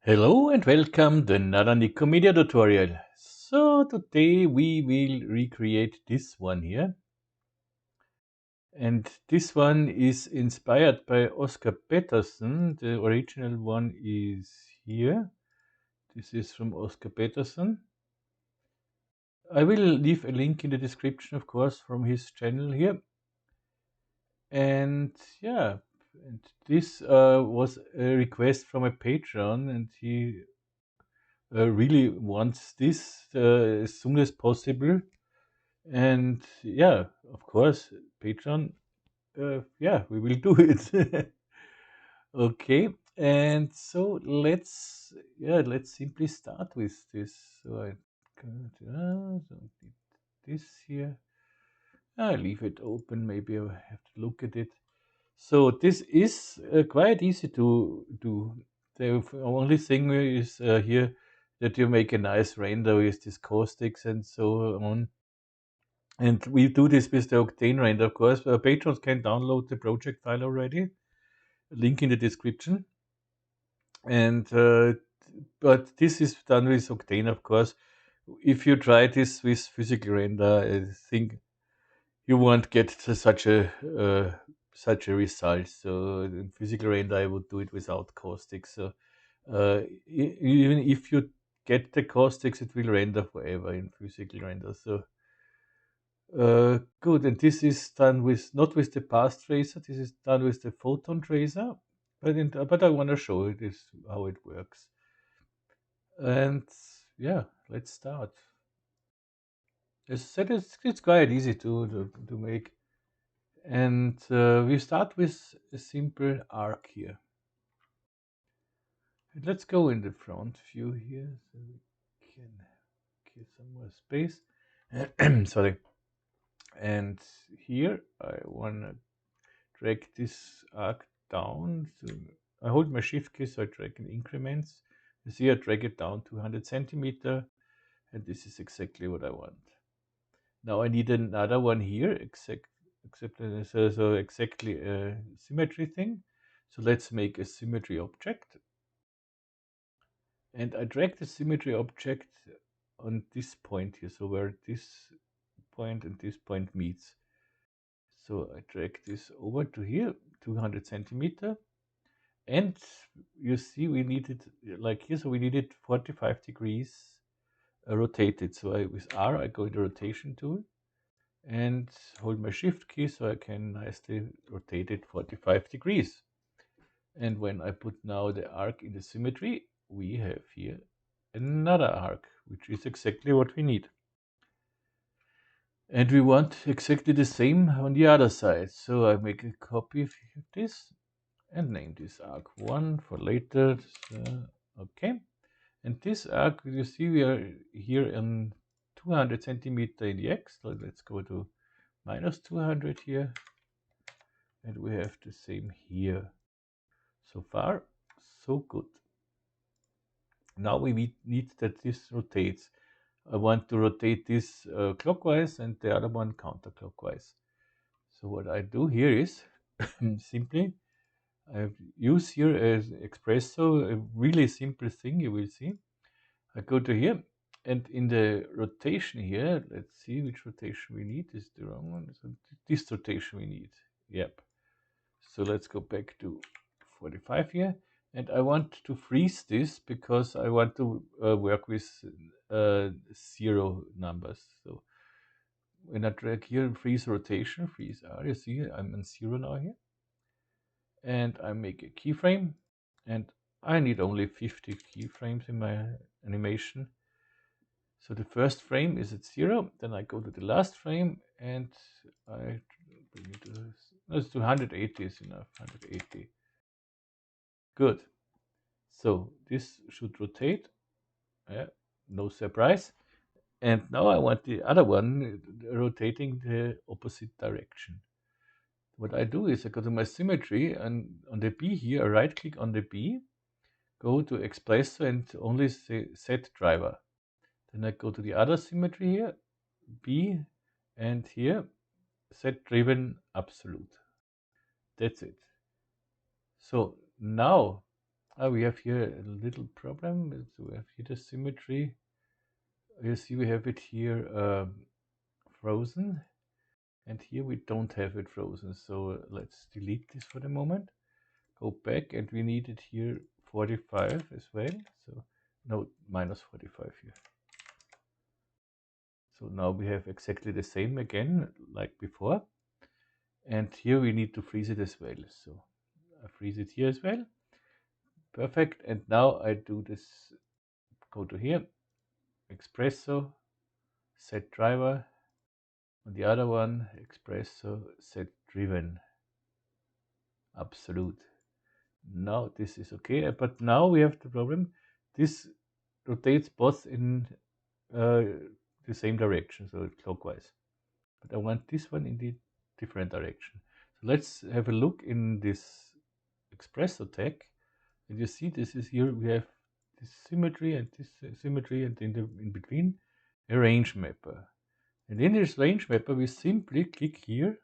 Hello and welcome to another Nikomedia tutorial. So today we will recreate this one here. And this one is inspired by Oscar Pettersson. The original one is here. This is from Oscar Pettersson. I will leave a link in the description, of course, from his channel here. And yeah, and this was a request from a patron, and he really wants this as soon as possible. And yeah, of course, Patreon, yeah, we will do it. Okay, and so let's simply start with this. So I don't need this here. I leave it open. Maybe I have to look at it. So this is quite easy to do. The only thing is here that you make a nice render with these caustics and so on. And we do this with the Octane render, of course. Patrons can download the project file already. Link in the description. And but this is done with Octane, of course. If you try this with physical render, I think you won't get to such a result. So in physical render, I would do it without caustics. So even if you get the caustics, it will render forever in physical render. So good, and this is done with not with the path tracer. This is done with the photon tracer, but I want to show you this how it works. And yeah, let's start. As I said, it's quite easy to make. And we start with a simple arc here. And let's go in the front view here so we can get some more space. Sorry. And here I want to drag this arc down. So I hold my shift key so I drag in increments. You see I drag it down to 100 centimeter, and this is exactly what I want. Now I need another one here, so exactly a symmetry thing. So let's make a symmetry object. And I drag the symmetry object on this point here, so where this point and this point meets. So I drag this over to here, 200 centimeter. And you see we need it like here, so we need it 45 degrees rotated. So with R, I go in the rotation tool and hold my shift key so I can nicely rotate it 45 degrees. And when I put now the arc in the symmetry, we have here another arc, which is exactly what we need. And we want exactly the same on the other side. So I make a copy of this and name this arc 1 for later. Okay. And this arc, you see, we are here in 200 centimeter in the X. So let's go to minus 200 here. And we have the same here. So far, so good. Now we need that this rotates. I want to rotate this clockwise and the other one counterclockwise. So what I do here is simply I use here as espresso, a really simple thing you will see. I go to here and in the rotation here, let's see which rotation we need. This is the wrong one. So this rotation we need. Yep. So let's go back to 45 here. And I want to freeze this because I want to work with 0 numbers. So when I drag here and freeze rotation, freeze R, you see I'm on 0 now here. And I make a keyframe. And I need only 50 keyframes in my animation. So the first frame is at 0. Then I go to the last frame and I bring it to, let's do 180 is enough, 180. Good. So this should rotate. No surprise. And now I want the other one rotating the opposite direction. What I do is I go to my symmetry and on the B here, I right click on the B, go to Expresso and only say set driver. Then I go to the other symmetry here, B, and here set driven absolute. That's it. So now We have here a little problem. So we have here the symmetry. You see we have it here frozen, and here we don't have it frozen. So let's delete this for the moment. Go back, and we need it here 45 as well. So no, minus 45 here. So now we have exactly the same again like before. And here we need to freeze it as well. So I freeze it here as well. Perfect. And now I do this, go to here, Espresso, set driver. On the other one, Espresso, set driven. Absolute. Now this is okay, but now we have the problem. This rotates both in the same direction, so clockwise. But I want this one in the different direction. So let's have a look in this Espresso tag. And you see this is here, we have this symmetry and this symmetry, and in between a range mapper. And in this range mapper, we simply click here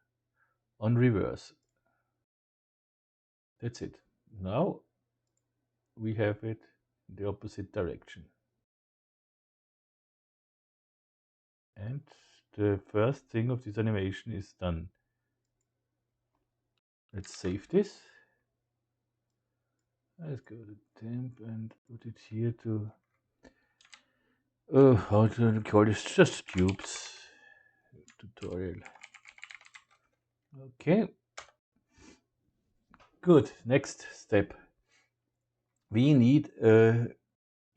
on reverse. That's it. Now we have it in the opposite direction. And the first thing of this animation is done. Let's save this. Let's go to temp and put it here to, how to call this, just cubes tutorial. Okay, good. Next step. We need a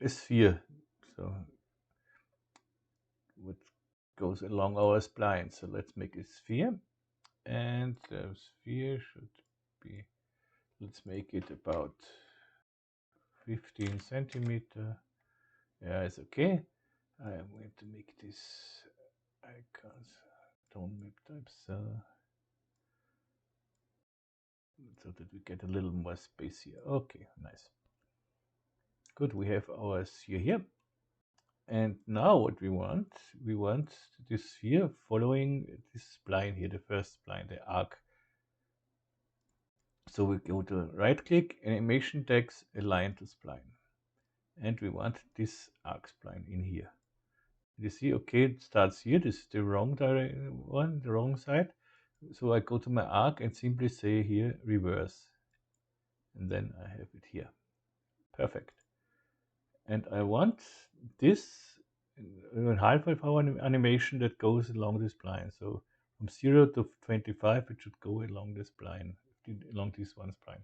sphere, so what goes along our spline. So let's make a sphere, and the sphere should be, let's make it about 15 centimeter. Yeah, it's okay. I am going to make this icons, tone map types, so that we get a little more space here. Okay, nice. Good, we have our sphere here. And now what we want this sphere following this spline here, the first spline, the arc. So we go to right click, animation text, align to spline. And we want this arc spline in here. You see, okay, it starts here. This is the wrong one, the wrong side. So I go to my arc and simply say here reverse. And then I have it here. Perfect. And I want this in half-wave hour animation that goes along this spline. So from 0 to 25, it should go along this spline, along this one spline.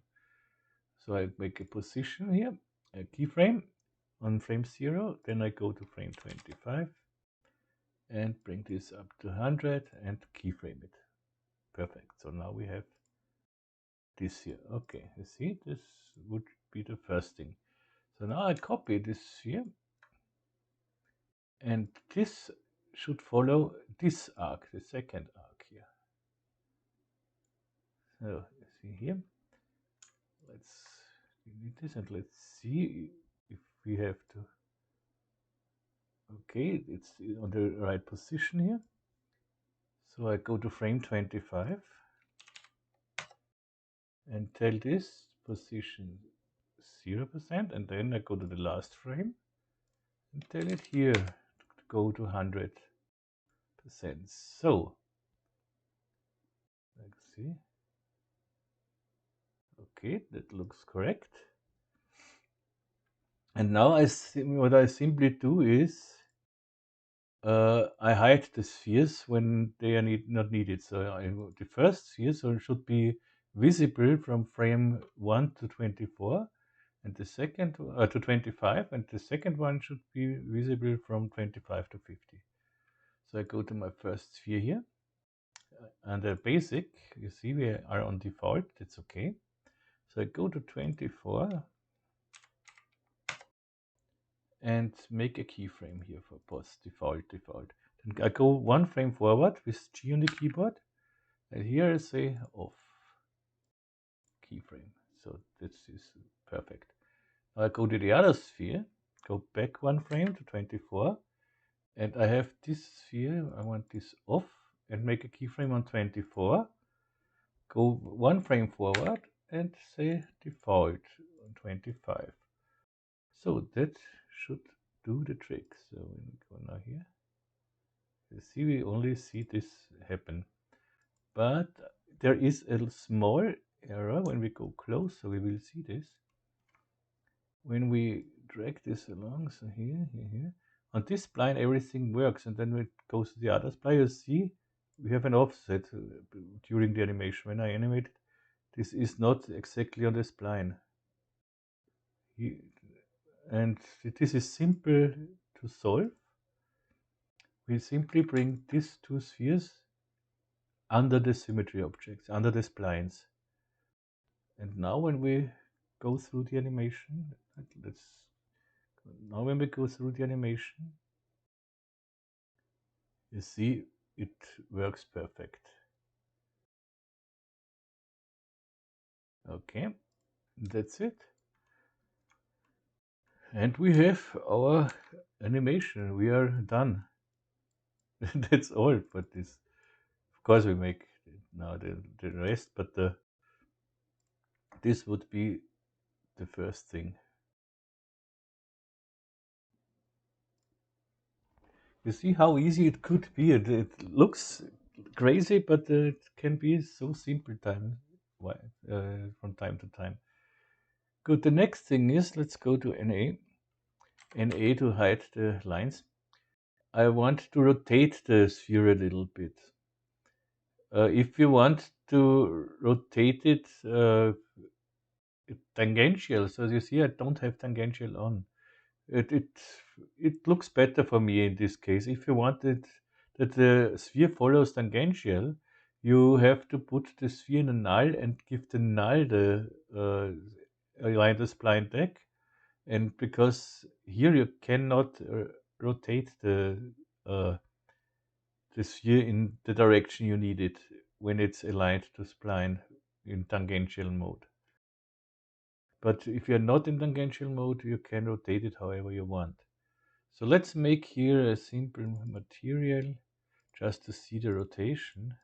So I make a position here, a keyframe on frame 0. Then I go to frame 25 and bring this up to 100 and keyframe it. Perfect. So now we have this here. Okay, you see, this would be the first thing. So now I copy this here, and this should follow this arc, the second arc here. So you see here, let's delete this and let's see if we have to. Okay, it's on the right position here. So I go to frame 25 and tell this position 0%, and then I go to the last frame and tell it here to go to 100%. So let's see. Okay, that looks correct. And now what I simply do is I hide the spheres when they are not needed. So the first sphere should be visible from frame 1 to 24, and the second to 25, and the second one should be visible from 25 to 50. So I go to my first sphere here, and the basic, you see we are on default, that's okay. So I go to 24 and make a keyframe here for post default. Then I go one frame forward with G on the keyboard, and here I say off keyframe. So this is perfect. Now I go to the other sphere, go back one frame to 24, and I have this sphere, I want this off, and make a keyframe on 24, go one frame forward and say default on 25. So that should do the trick. So we go now here. You see, we only see this happen. But there is a small error when we go close, so we will see this. When we drag this along, so here, on this spline everything works, and then when it goes to the other spline, you see we have an offset during the animation. When I animate it, this is not exactly on the spline. And this is simple to solve. We simply bring these two spheres under the symmetry objects, under the splines. And now when we go through the animation, now when we go through the animation, you see it works perfect. Okay, that's it. And we have our animation. We are done. That's all for this. Of course, we make now the rest, but this would be the first thing. You see how easy it could be. It looks crazy, but it can be so simple from time to time. Good. The next thing is, let's go to NA. NA to hide the lines. I want to rotate the sphere a little bit. If you want to rotate it tangential, so you see I don't have tangential on. It looks better for me in this case. If you want it that the sphere follows tangential, you have to put the sphere in a null and give the null the align the spline deck. And because here you cannot rotate the sphere in the direction you need it when it's aligned to spline in tangential mode. But if you're not in tangential mode, you can rotate it however you want. So let's make here a simple material just to see the rotation.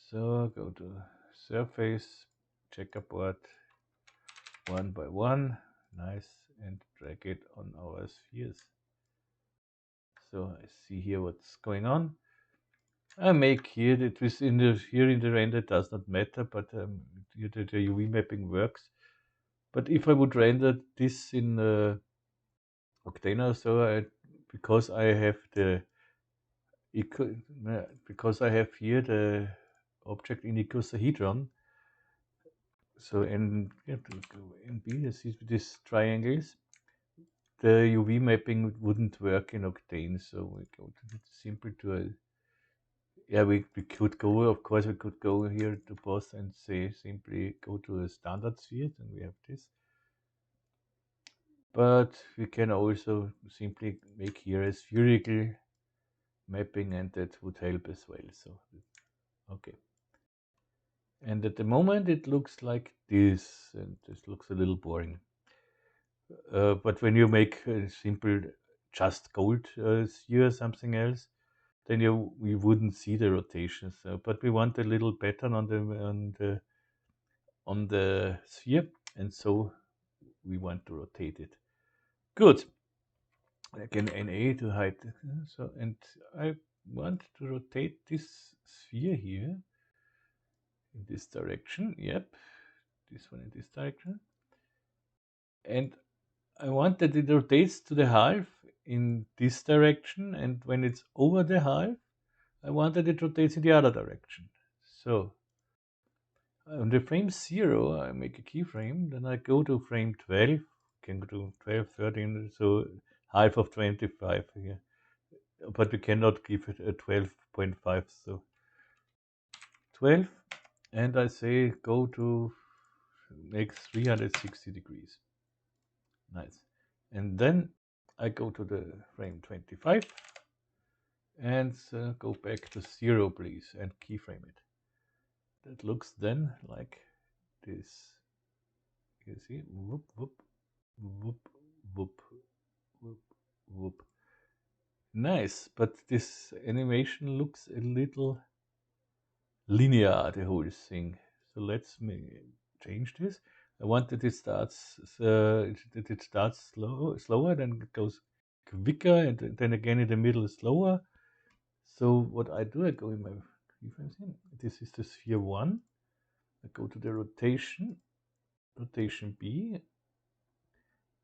So go to surface, checkerboard, 1 by 1, nice, and drag it on our spheres. So I see here what's going on. I make here that here in the render does not matter, but here the UV mapping works. But if I would render this in Octane or so, because I have here the object in icosahedron, so in B, you see these triangles, the UV mapping wouldn't work in Octane, so we go to simple to a, yeah, we could go, of course, we could go here to both and say simply go to a standard sphere, and we have this. But we can also simply make here a spherical mapping, and that would help as well. So, okay. And at the moment it looks like this, and this looks a little boring. But when you make a simple just gold sphere or something else, then we wouldn't see the rotation. So, but we want a little pattern on the sphere, and so we want to rotate it. Good. Again, NA to hide. So, and I want to rotate this sphere here in this direction. Yep, this one in this direction. And I want that it rotates to the half in this direction, and when it's over the half, I want that it rotates in the other direction. So on the frame 0, I make a keyframe, then I go to frame 12, can go to 12, 13, so half of 25 here. But we cannot give it a 12.5, so 12, and I say go to make 360 degrees. Nice. And then I go to the frame 25 and go back to 0, please, and keyframe it. That looks then like this. You see, whoop, whoop, whoop, whoop, whoop, whoop. Nice, but this animation looks a little linear, the whole thing. So let's change this. I want that it starts slower, then it goes quicker, and then again in the middle slower. So what I do, I go in my keyframes in. This is the sphere 1. I go to the rotation B,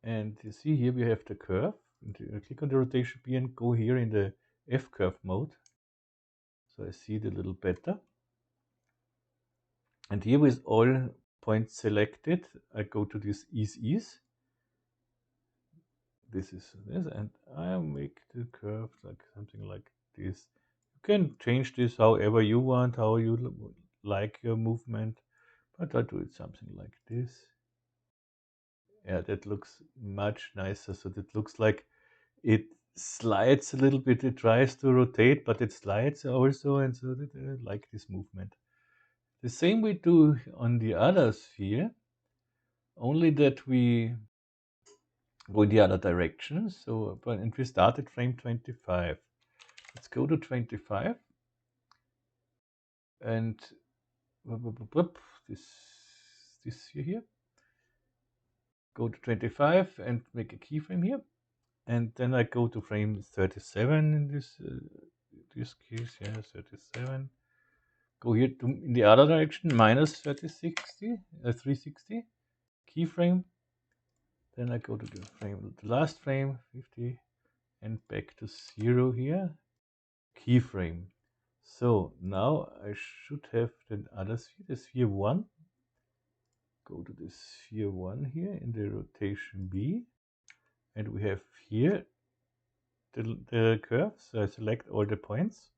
and you see here we have the curve. I click on the rotation B and go here in the F curve mode. So I see it a little better. And here with all points selected, I go to this ease. This is this, and I make the curve like something like this. You can change this however you want, how you like your movement, but I do it something like this. Yeah, that looks much nicer. So that looks like it slides a little bit. It tries to rotate, but it slides also, and so that I like this movement. The same we do on the other sphere, only that we go in the other direction. So, and we start at frame 25. Let's go to 25 and this here. Go to 25 and make a keyframe here, and then I go to frame 37 in this case. Yeah, 37. Go here to in the other direction, minus 360 keyframe. Then I go to the last frame 50 and back to 0 here, keyframe. So now I should have the other sphere, the sphere 1. Go to the sphere 1 here in the rotation B, and we have here the curve. So I select all the points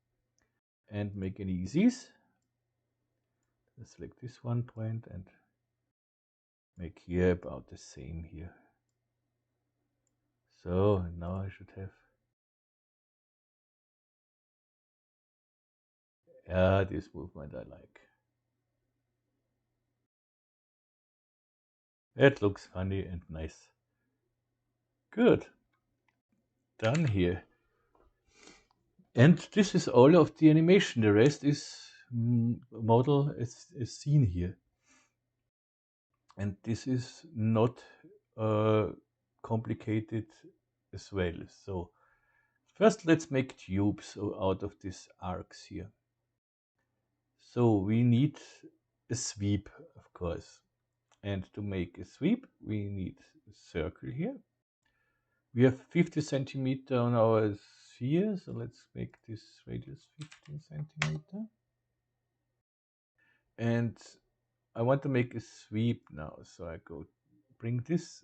and make an easies. I select this one point and make here about the same here. So now I should have this movement I like. It looks funny and nice. Good. Done here. And this is all of the animation. The rest is model is seen here. And this is not complicated as well. So first let's make tubes out of these arcs here. So we need a sweep, of course. And to make a sweep, we need a circle here. We have 50 centimeter on our sphere, so let's make this radius 15 centimeter. And I want to make a sweep now, so I go bring this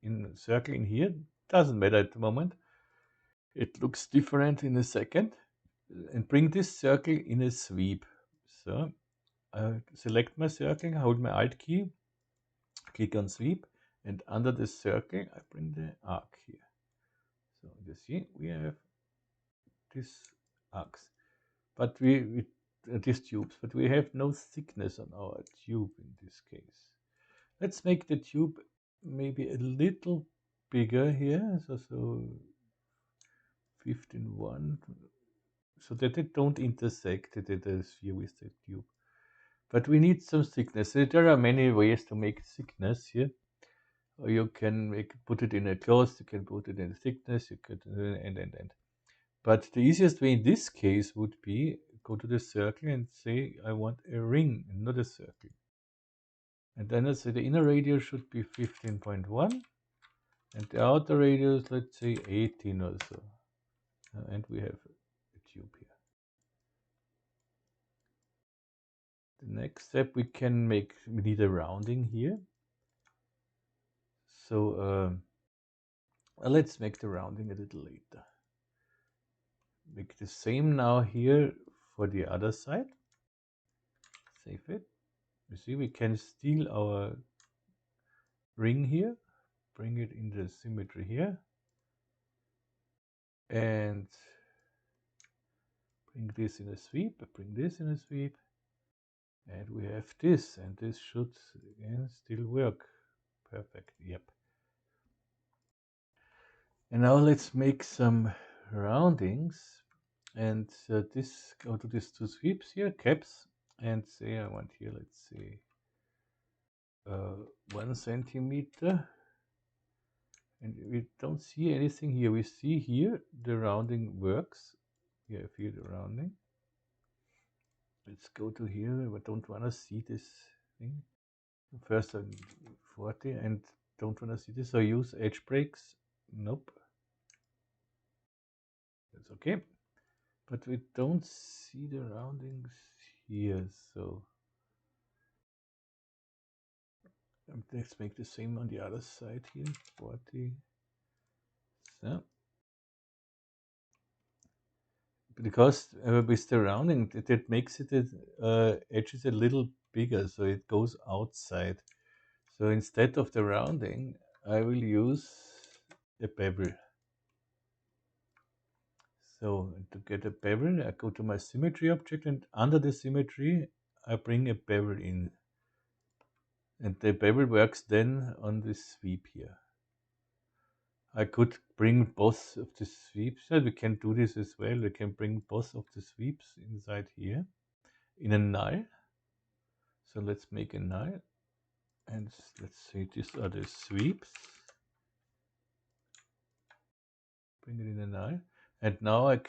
in circle in here. Doesn't matter at the moment. It looks different in a second. And bring this circle in a sweep. So I select my circle, hold my Alt key, click on sweep, and under the circle I bring the arc here. So you see we have this arcs, but these tubes, but we have no thickness on our tube in this case. Let's make the tube maybe a little bigger here, so 15.1, so that they don't intersect the sphere with the tube. But we need some thickness. There are many ways to make thickness here. Or you can put it in a cloth, you can put it in a thickness, you could and. But the easiest way in this case would be go to the circle and say I want a ring, not a circle. And then I say the inner radius should be 15.1 and the outer radius, let's say 18 or so. And we have a tube here. The next step we need a rounding here. So let's make the rounding a little later. Make the same now here for the other side. Save it. You see we can steal our ring here, bring it in the symmetry here, and bring this in a sweep, bring this in a sweep, and we have this, and this should again still work. Perfect, yep. And now let's make some roundings, and go to these two sweeps here, caps, and say I want here, let's see, 1 centimeter, and we don't see anything here. We see here the rounding works. Here I feel the rounding. Let's go to here. I don't want to see this thing. First I'm 40 and don't want to see this. So use edge breaks. Nope. That's okay. But we don't see the roundings here. So let's make the same on the other side here. 40. So. Because with the rounding, that makes it edges a little bigger, so it goes outside. So instead of the rounding, I will use a bevel. So to get a bevel, I go to my symmetry object, and under the symmetry, I bring a bevel in. And the bevel works then on this sweep here. I could bring both of the sweeps. We can do this as well. We can bring both of the sweeps inside here in a null. So let's make a null. And let's say these are the sweeps. Bring it in a null. And now I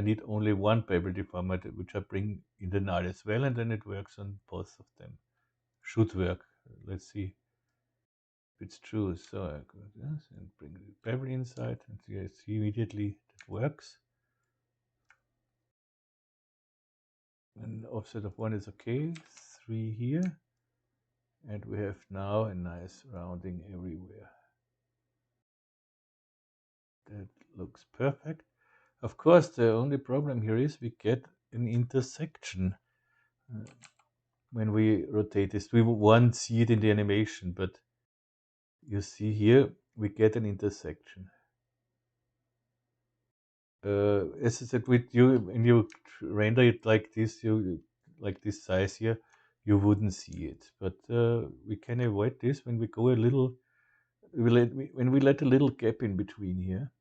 need only one bevel deformer, which I bring in the null as well, and then it works on both of them. Should work. Let's see if it's true. So I go this and bring the bevel inside, and you see immediately that works. And offset of 1 is okay. 3 here. And we have now a nice rounding everywhere. That looks perfect. Of course, the only problem here is we get an intersection when we rotate this. We won't see it in the animation, but you see here we get an intersection. As I said, when you render it like this, like this size here, you wouldn't see it. But we can avoid this when we go a little. When we let a little gap in between here.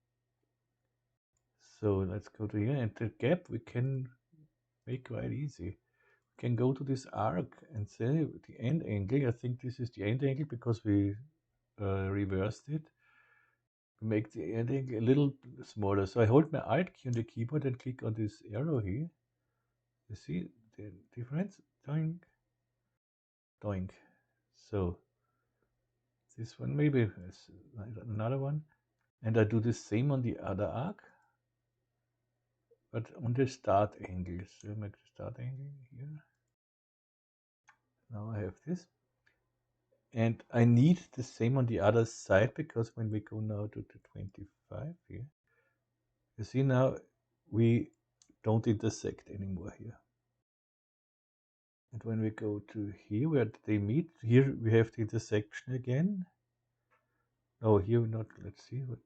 So let's go to here, and the gap we can make quite easy. We can go to this arc and say the end angle. I think this is the end angle because we reversed it. We make the end angle a little smaller. So I hold my Alt key on the keyboard and click on this arrow here. You see the difference? Doink, doink. So this one maybe another one, and I do the same on the other arc. But on the start angle, so make the start angle here. Now I have this. And I need the same on the other side, because when we go now to the 25 here, you see now we don't intersect anymore here. And when we go to here where they meet, here we have the intersection again. No, here not, let's see what.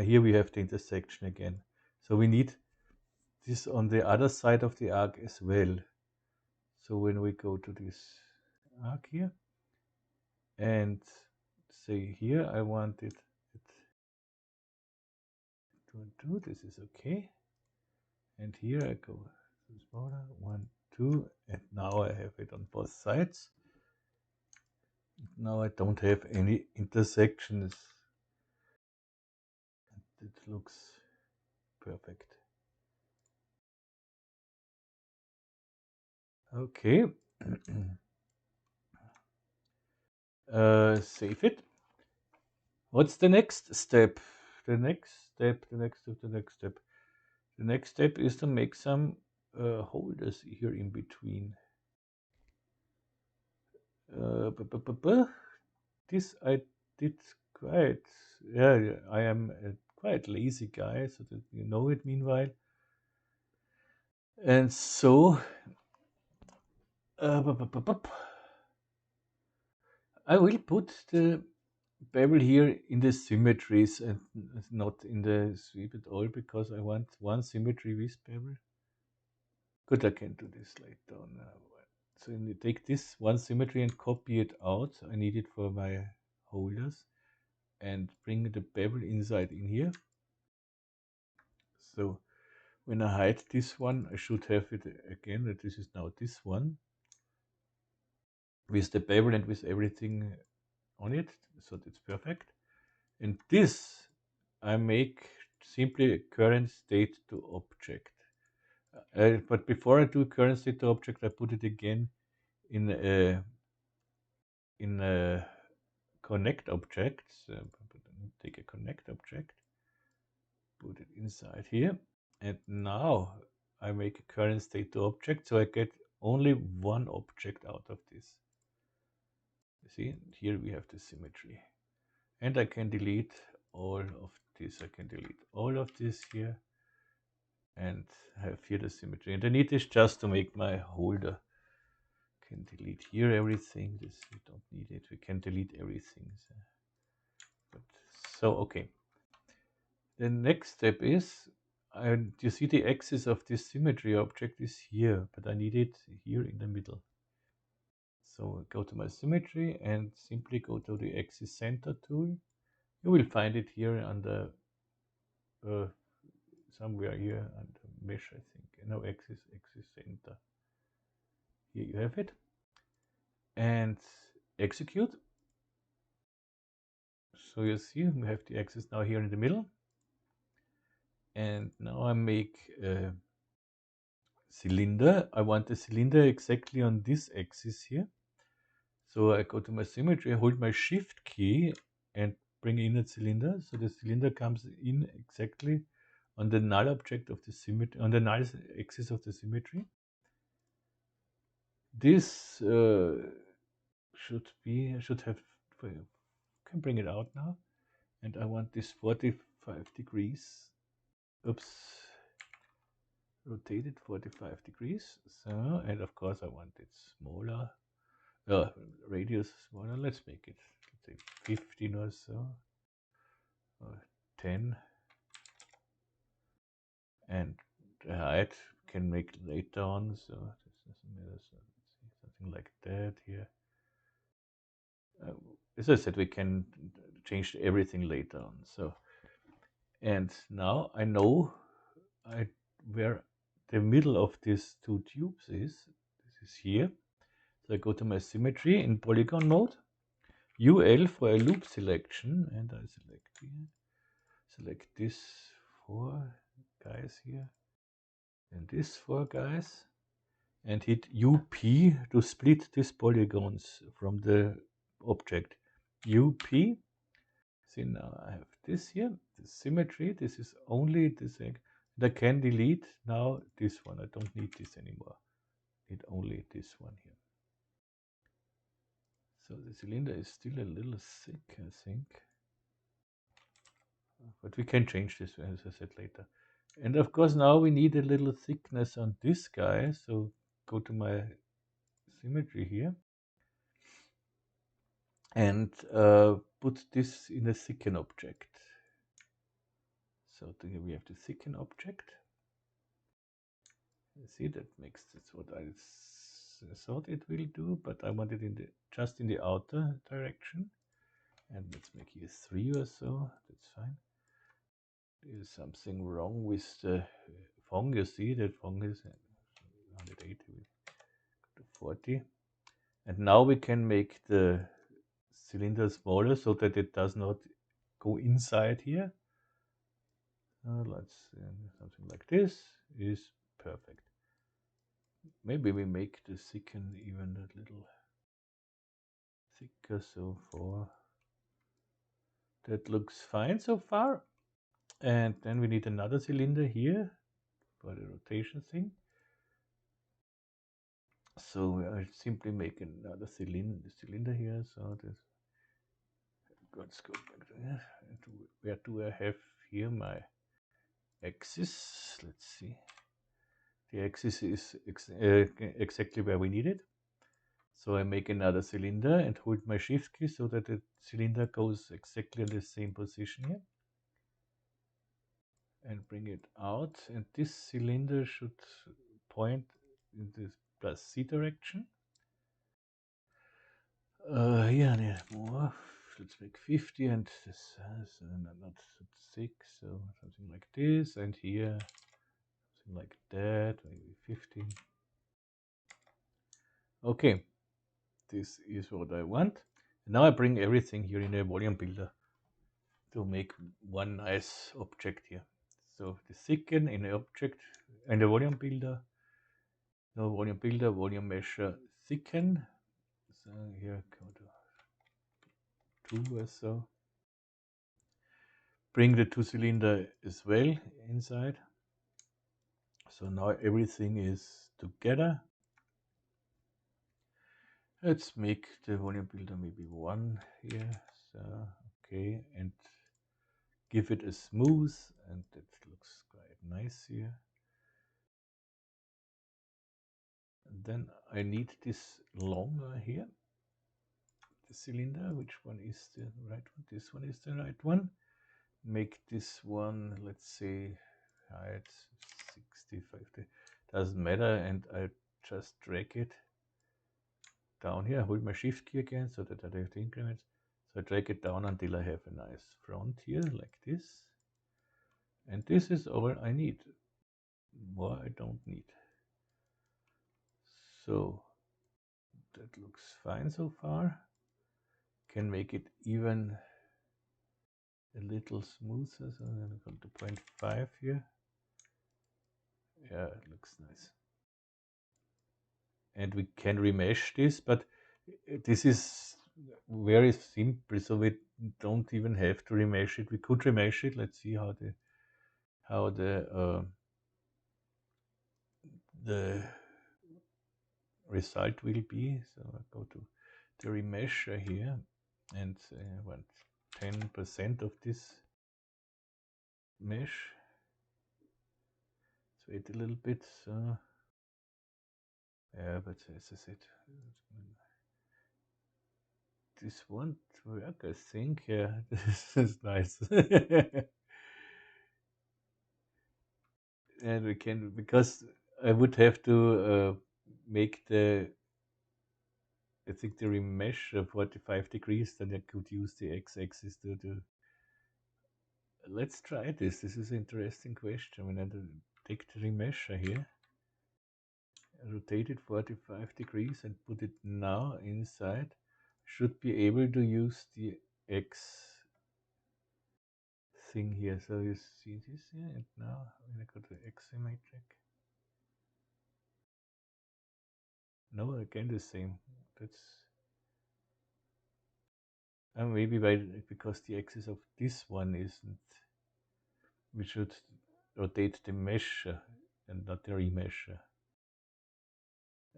Here we have the intersection again. So we need this on the other side of the arc as well. So when we go to this arc here and say here I want it to do, this is okay. And here I go smaller, 1, 2, and now I have it on both sides. Now I don't have any intersections. It looks perfect. Okay. Save it. What's the next step? The next step is to make some holders here in between. This I did quite. Yeah, I am a quite lazy guy, so that you know it meanwhile. And so I will put the bevel here in the symmetries and not in the sweep at all, because I want one symmetry with bevel. Good, I can do this later on. So you take this one symmetry and copy it out. I need it for my holders, and bring the bevel inside in here. So when I hide this one, I should have it again. That this is now this one with the bevel and with everything on it, so that's perfect. And this I make simply a current state to object. But before I do current state to object, I put it again in a connect object. So take a connect object, put it inside here, and now I make a current state to object, so I get only one object out of this. You see, here we have the symmetry, and I can delete all of this. I can delete all of this here, and have here the symmetry. And I need this just to make my holder. Can delete here everything. This we don't need it. We can delete everything. So okay. The next step is, you see the axis of this symmetry object is here, but I need it here in the middle. So go to my symmetry and simply go to the axis center tool. You will find it here under somewhere here under mesh, I think. No, axis center. Here you have it. And execute. So you see we have the axis now here in the middle. And now I make a cylinder. I want the cylinder exactly on this axis here. So I go to my symmetry, hold my shift key and bring in a cylinder. So the cylinder comes in exactly on the null object of the symmetry, on the null axis of the symmetry. This should have, can bring it out now. And I want this 45 degrees. Oops. Rotated 45 degrees. So, and of course I want it smaller. Radius smaller. Let's make it, let's say 15 or so, or 10. And the height can make later on. So this doesn't matter. So let's see, something like that here. As I said, we can change everything later on. So, and now I know where the middle of these two tubes is. This is here. So I go to my symmetry in polygon mode, UL for a loop selection, and I select this 4 guys here, and this 4 guys, and hit UP to split these polygons from the object. UP. See, now I have this here, the symmetry. This is only this egg. And I can delete now this one. I don't need this anymore. Need only this one here. So the cylinder is still a little thick, I think. But we can change this, as I said, later. And of course now we need a little thickness on this guy. So go to my symmetry here. And put this in a thicken object. So here we have the thicken object. You see, that makes, that's what I thought it will do, but I want it in the just in the outer direction. And let's make here 3 or so. That's fine. There's something wrong with the Fong. You see that Fong is 180 to 40. And now we can make the cylinder smaller so that it does not go inside here. Let's something like this is perfect. Maybe we make the thicken even a little thicker, so far that looks fine so far. And then we need another cylinder here for the rotation thing. So I simply make another cylinder here. So this, let's go back to here. Where do I have here my axis? Let's see. The axis is exactly where we need it. So I make another cylinder and hold my shift key so that the cylinder goes exactly in the same position here. And bring it out. And this cylinder should point in this plus C direction. Yeah, I need more. Let's make 50, and this is not thick, so something like this. And here, like that, maybe 15. Okay, this is what I want. Now I bring everything here in a volume builder to make one nice object here. So the second in the object and the volume builder. No volume builder, volume measure thicken. So here go to 2 or so. Bring the 2 cylinder as well inside. So now everything is together. Let's make the volume builder maybe 1 here. So okay, and give it a smooth, and it looks quite nice here. And then I need this longer here. The cylinder, which one is the right one? This one is the right one. Make this one, let's say, height 60, 50, doesn't matter, and I just drag it down here. Hold my shift key again so that I have the increments. So I drag it down until I have a nice front here, like this. And this is all I need. More I don't need. So that looks fine so far. Can make it even a little smoother. So I'm going to go to 0.5 here. Yeah, it looks nice. And we can remesh this, but this is very simple, so we don't even have to remesh it. We could remesh it. Let's see how the result will be. So I go to the remesher here, and I want 10% of this mesh. Let's wait a little bit. So yeah, but as I said, this won't work, I think. Yeah, this is nice. And we can, because I would have to make I think the remesh 45 degrees, then I could use the x-axis to do. Let's try this. This is an interesting question. When I take the remesher here, rotate it 45 degrees and put it now inside, should be able to use the x thing here. So you see this here, and now when I go to x symmetric, no, again the same. That's maybe because the axis of this one isn't. We should rotate the mesh and not the remesher.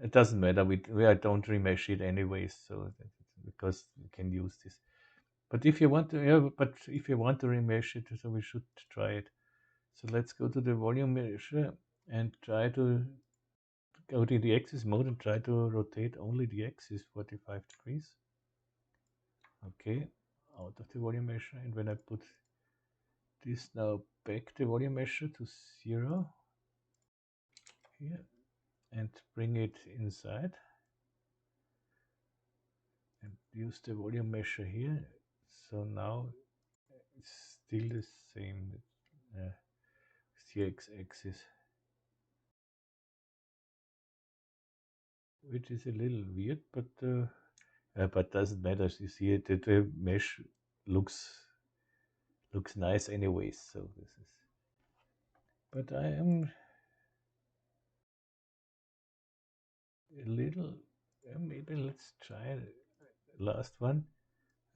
It doesn't matter. I don't remesh it anyways, so because we can use this. But if you want to, yeah, but if you want to remesh it, so we should try it. So let's go to the volume measure and try to go to the axis mode and try to rotate only the axis 45 degrees. Okay, out of the volume measure, and when I put this now back the volume measure to 0 here and bring it inside and use the volume measure here. So now it's still the same. The x-axis, which is a little weird, but doesn't matter. You see it, the mesh looks nice anyways. So this is. But I am a little. Maybe let's try the last one.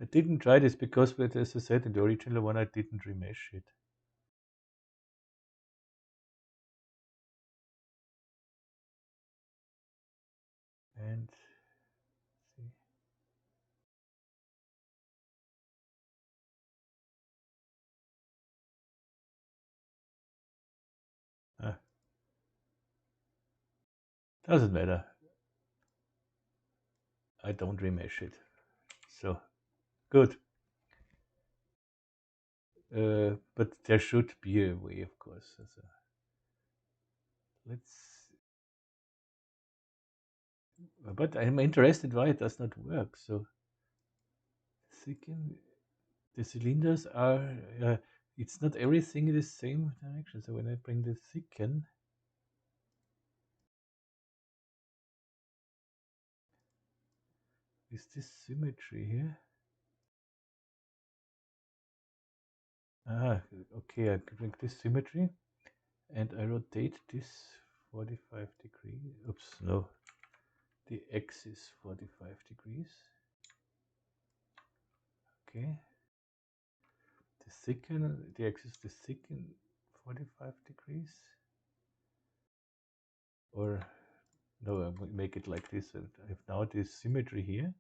I didn't try this because, as I said, in the original one I didn't remesh it. And see. Doesn't matter. I don't remesh it. So good. But there should be a way, of course. So let's. But I'm interested why it does not work. So thicken. The cylinders are. It's not everything in the same direction. So when I bring the thicken, is this symmetry here? Ah, okay, I bring this symmetry and I rotate this 45 degrees. Oops, no. The X is 45 degrees. Okay. The X is the second 45 degrees. Or no, I make it like this, and I have now this symmetry here.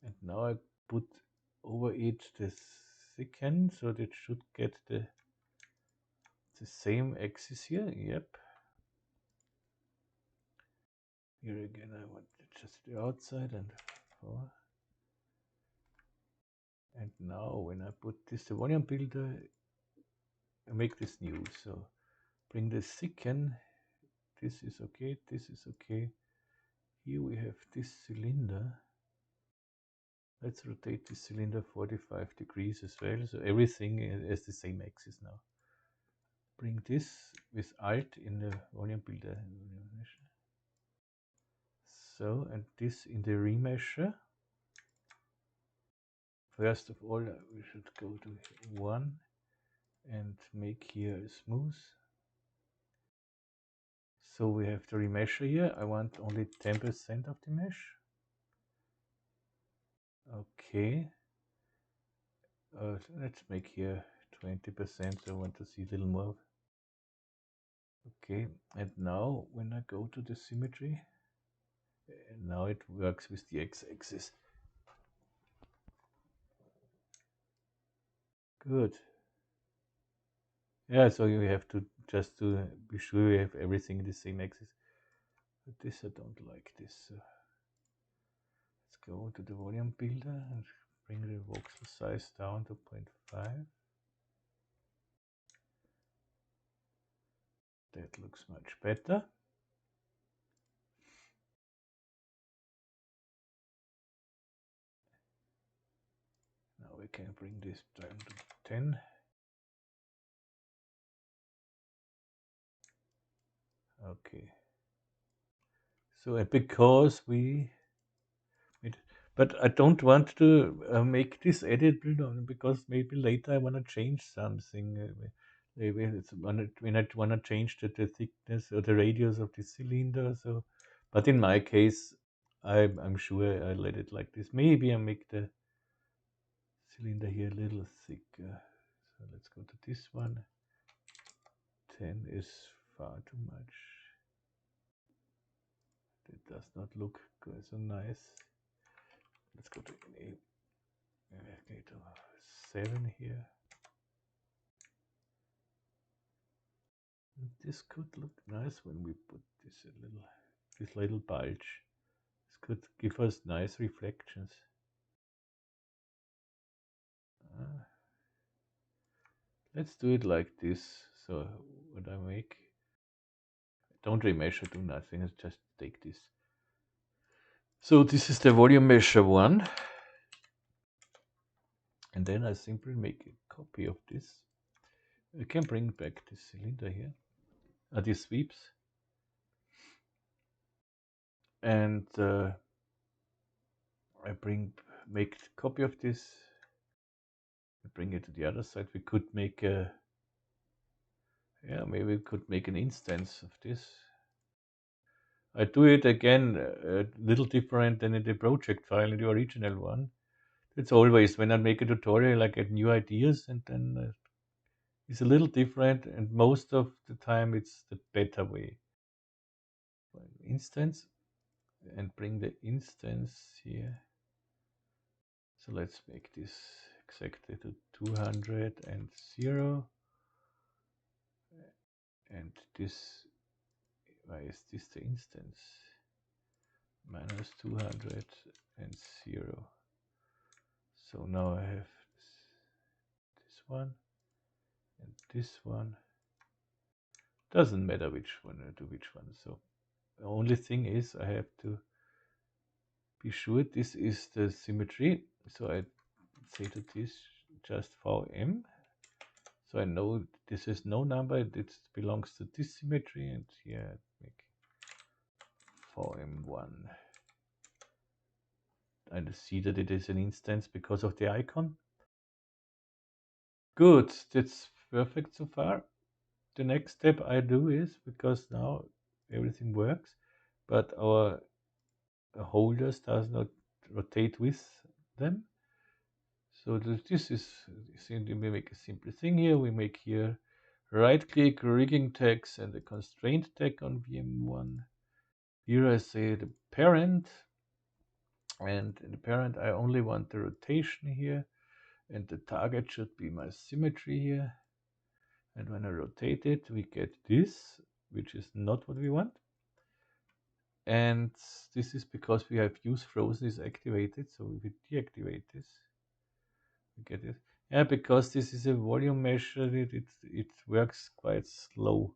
And now I put over it the second, so that should get the same axis here. Yep. Here again, I want just the outside and 4. And now when I put this the volume builder, I make this new. So bring the second. This is okay. This is okay. Here we have this cylinder. Let's rotate this cylinder 45 degrees as well. So everything has the same axis now. Bring this with Alt in the volume builder. So, and this in the remesher. First of all, we should go to 1 and make here a smooth. So we have the remesher here. I want only 10% of the mesh. Okay. Let's make here 20%. So I want to see a little more. Okay. And now when I go to the symmetry, now it works with the x-axis. Good. Yeah, so you have to just to be sure you have everything in the same axis. But this I don't like this. So let's go to the volume builder and bring the voxel size down to 0.5. That looks much better. Now we can bring this down to 10. Okay. So because but I don't want to make this editable because maybe later I want to change something. Maybe it's when I want to change the thickness or the radius of the cylinder. So, but in my case, I'm sure I let it like this. Maybe I make the cylinder here a little thicker. So let's go to this one. 10 is far too much. That does not look so nice. Let's go to 8. Okay, to 7 here. This could look nice when we put this little bulge. This could give us nice reflections. Let's do it like this. So what I make, don't remeasure, do nothing, just take this. So this is the volume measure 1. And then I simply make a copy of this. I can bring back the cylinder here, these sweeps. And I make a copy of this. I bring it to the other side. We could make a, maybe we could make an instance of this. I do it again a little different than in the project file, in the original one. It's always when I make a tutorial, I get new ideas, and then it's a little different, and most of the time it's the better way. Instance, and bring the instance here. So let's make this exactly to 200 and 0. And this, why is this the instance? Minus 200 and 0. So now I have this one and this one. Doesn't matter which one I do which one. So the only thing is I have to be sure this is the symmetry. So I say to this just Vm. So I know this is no number, it belongs to this symmetry, and here I make Vm1. I see that it is an instance because of the icon. Good, that's perfect so far. The next step I do is, because now everything works, but our holders does not rotate with them. So this is, we make a simple thing here. We make here right click, rigging tags, and a constraint tag on VM1. Here I say the parent, and in the parent I only want the rotation here, and the target should be my symmetry here. And when I rotate it, we get this, which is not what we want. And this is because we have use frozen is activated. So if we deactivate this, we get it. Yeah, because this is a volume measure, it works quite slow.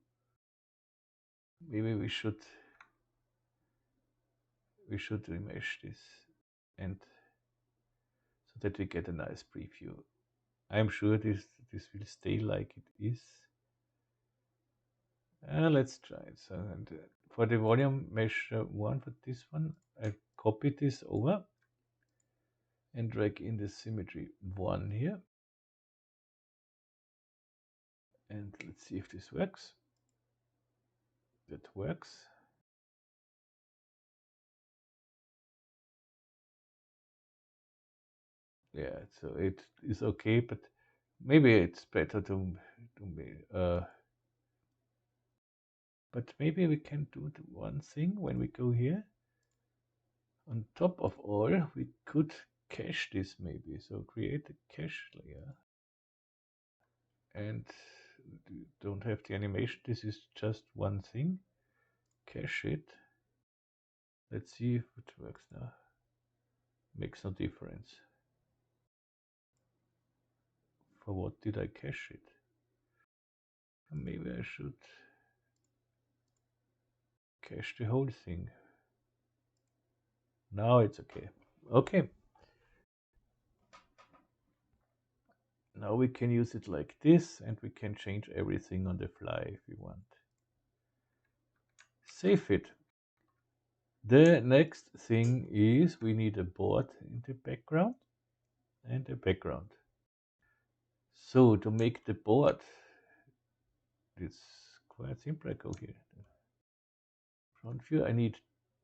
Maybe we should remesh this, and so that we get a nice preview. I'm sure this will stay like it is. Let's try it. So, and for the volume measure one, for this one, I copy this over and drag in the symmetry 1 here. And let's see if this works. That works. Yeah, so it is okay, but maybe it's better to but maybe we can do the one thing when we go here. On top of all, we could cache this maybe. So create a cache layer. And don't have the animation. This is just one thing. Cache it. Let's see if it works now. Makes no difference. For what did I cache it? Maybe I should cache the whole thing. Now it's okay. Okay. Now we can use it like this, and we can change everything on the fly if we want. Save it. The next thing is we need a board in the background and a background. So to make the board, it's quite simple. I go here. Front view, I need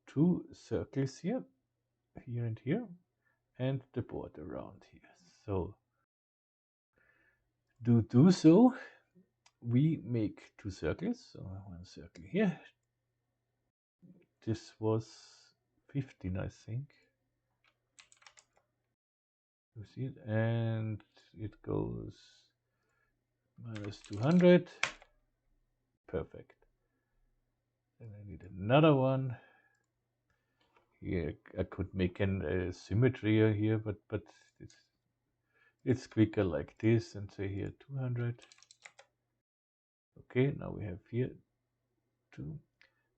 2 circles here and here, and the board around here. So to do so, we make 2 circles. So 1 circle here. This was 15, I think. You see it, and it goes minus 200. Perfect. And I need another one. Here I could make a symmetry here, but it's quicker like this, and say here 200. Okay, now we have here 2.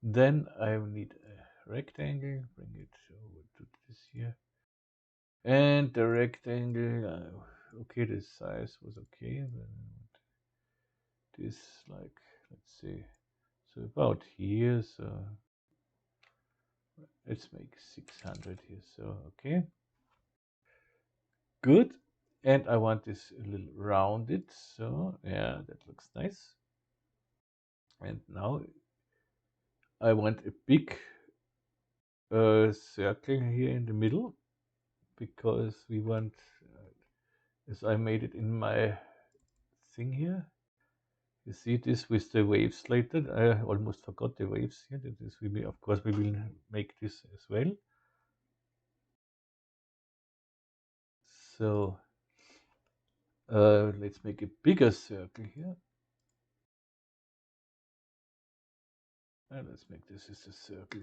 Then I need a rectangle. Bring it over to this here. And the rectangle, okay, the size was okay. This, like, let's see, so about here. So let's make 600 here. So okay, good. And I want this a little rounded. So yeah, that looks nice. And now I want a big circle here in the middle, because we want, as I made it in my thing here. You see this with the waves later. I almost forgot the waves here. This will be, of course, we will make this as well. So let's make a bigger circle here. And let's make this as a circle.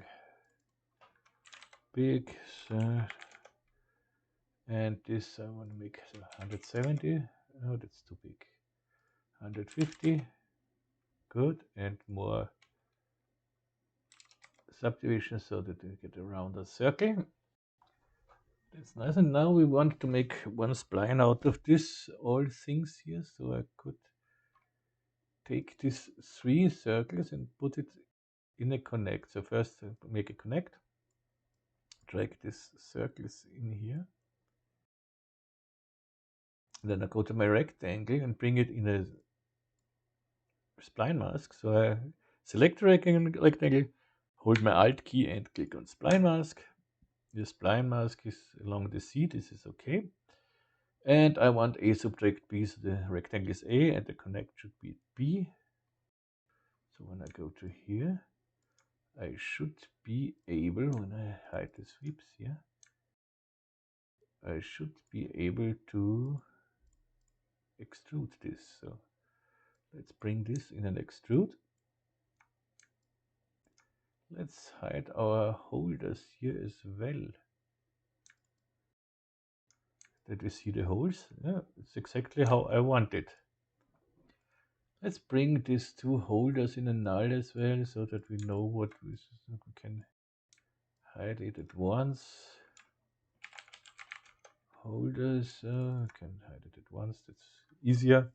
Big. And this I want to make 170. Oh, that's too big. 150. Good. And more subdivision so that we get a rounder circle. That's nice. And now we want to make one spline out of this, all things here. So I could take these 3 circles and put it in a connect. So first make a connect, drag these circles in here. Then I go to my rectangle and bring it in a spline mask. So I select the rectangle, hold my Alt key and click on spline mask. The spline mask is along the C, this is okay. And I want A subtract B, so the rectangle is A and the connect should be B. So when I go to here, I should be able, when I hide the sweeps here, I should be able to extrude this. So let's bring this in an extrude. Let's hide our holders here as well, that we see the holes. Yeah, it's exactly how I want it. Let's bring these two holders in a null as well, so that we know what we can hide it at once. Holders, can hide it at once, that's easier.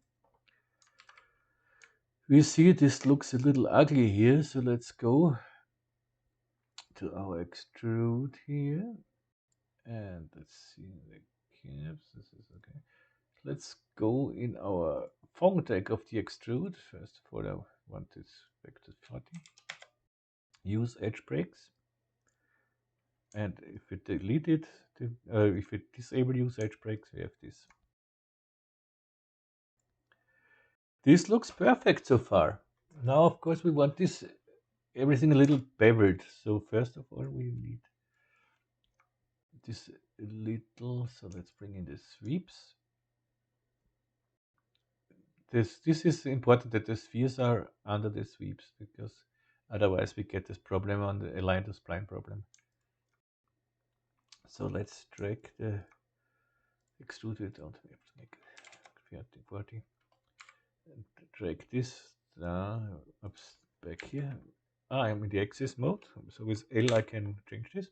We see this looks a little ugly here, so let's go to our extrude here. And let's see the caps, this is okay. Let's go in our phone tag of the extrude. First of all, I want this back to 40. Use edge breaks. And if we delete it, if we disable use edge breaks, we have this. This looks perfect so far. Now, of course, we want this everything a little beveled. So first of all, we need this a little. So let's bring in the sweeps. This is important that the spheres are under the sweeps, because otherwise we get this problem on the align to spline problem. So let's drag the extruded out. We have to make 40. And drag this down up back here. I'm in the axis mode, so with L I can change this.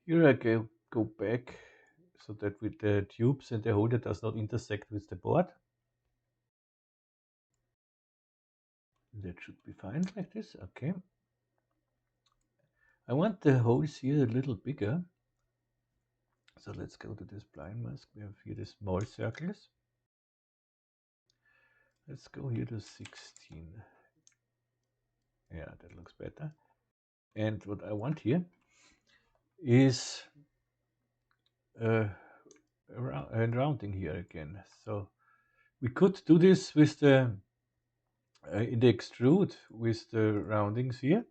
Here I go back so that with the tubes and the holder does not intersect with the board. That should be fine like this. Okay. I want the holes here a little bigger. So let's go to this spline mask. We have here the small circles. Let's go here to 16. Yeah, that looks better. And what I want here is rounding here again. So we could do this with the in the extrude with the roundings here.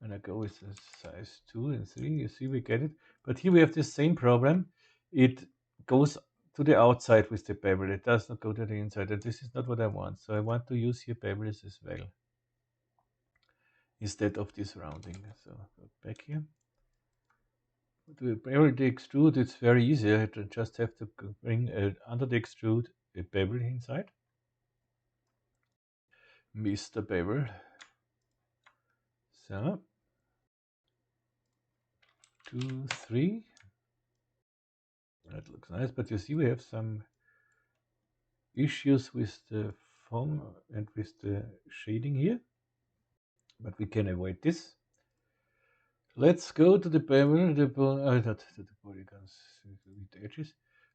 And I go with the size 2 and 3, you see we get it. But here we have the same problem. It goes to the outside with the bevel. It does not go to the inside. And this is not what I want. So I want to use here bevels as well, instead of this rounding. So go back here. To bevel the extrude, it's very easy. I just have to bring under the extrude a bevel inside. Mr. Bevel. So 2, 3. That looks nice, but you see we have some issues with the foam and with the shading here, but we can avoid this. Let's go to the bevel, the polygons with the edges.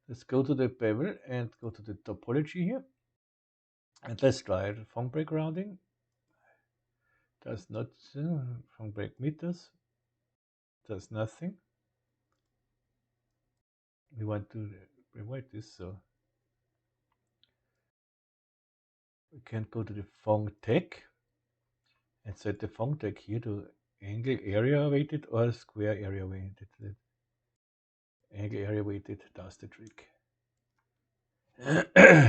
Let's go to the bevel and go to the topology here, and let's try the foam break rounding. Does not foam break meters. Does nothing. We want to avoid this, so we can go to the foam tag and set the foam tag here to angle area weighted or square area weighted. Angle area weighted does the trick.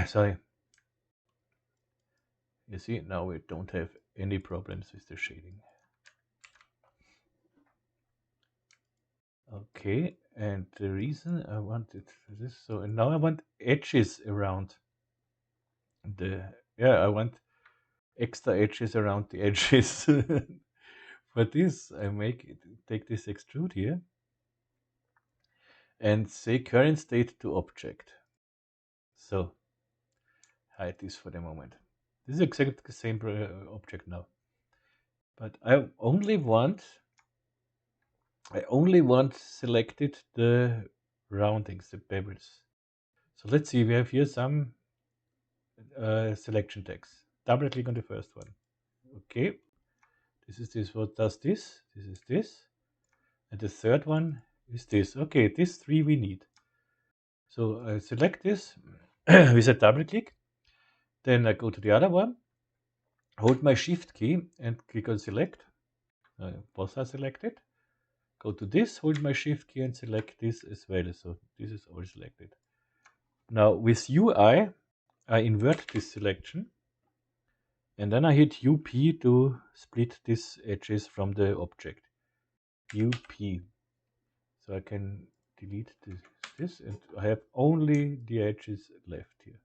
Sorry. You see, now we don't have any problems with the shading. Okay, and the reason I wanted this, so and now I want edges around the, I want extra edges around the edges. For this, I take this extrude here and say current state to object. So hide this for the moment. This is exactly the same object now. But I only want I only want selected the roundings, the bevels. So let's see, we have here some selection text. Double click on the first one. Okay, this is this. What does this? This is this. And the third one is this. Okay, these three we need. So I select this with a double click. Then I go to the other one, hold my shift key and click on select. Both are selected. Go to this, hold my shift key and select this as well. So this is all selected. Now with UI, I invert this selection. And then I hit UP to split these edges from the object. UP. So I can delete this and I have only the edges left here,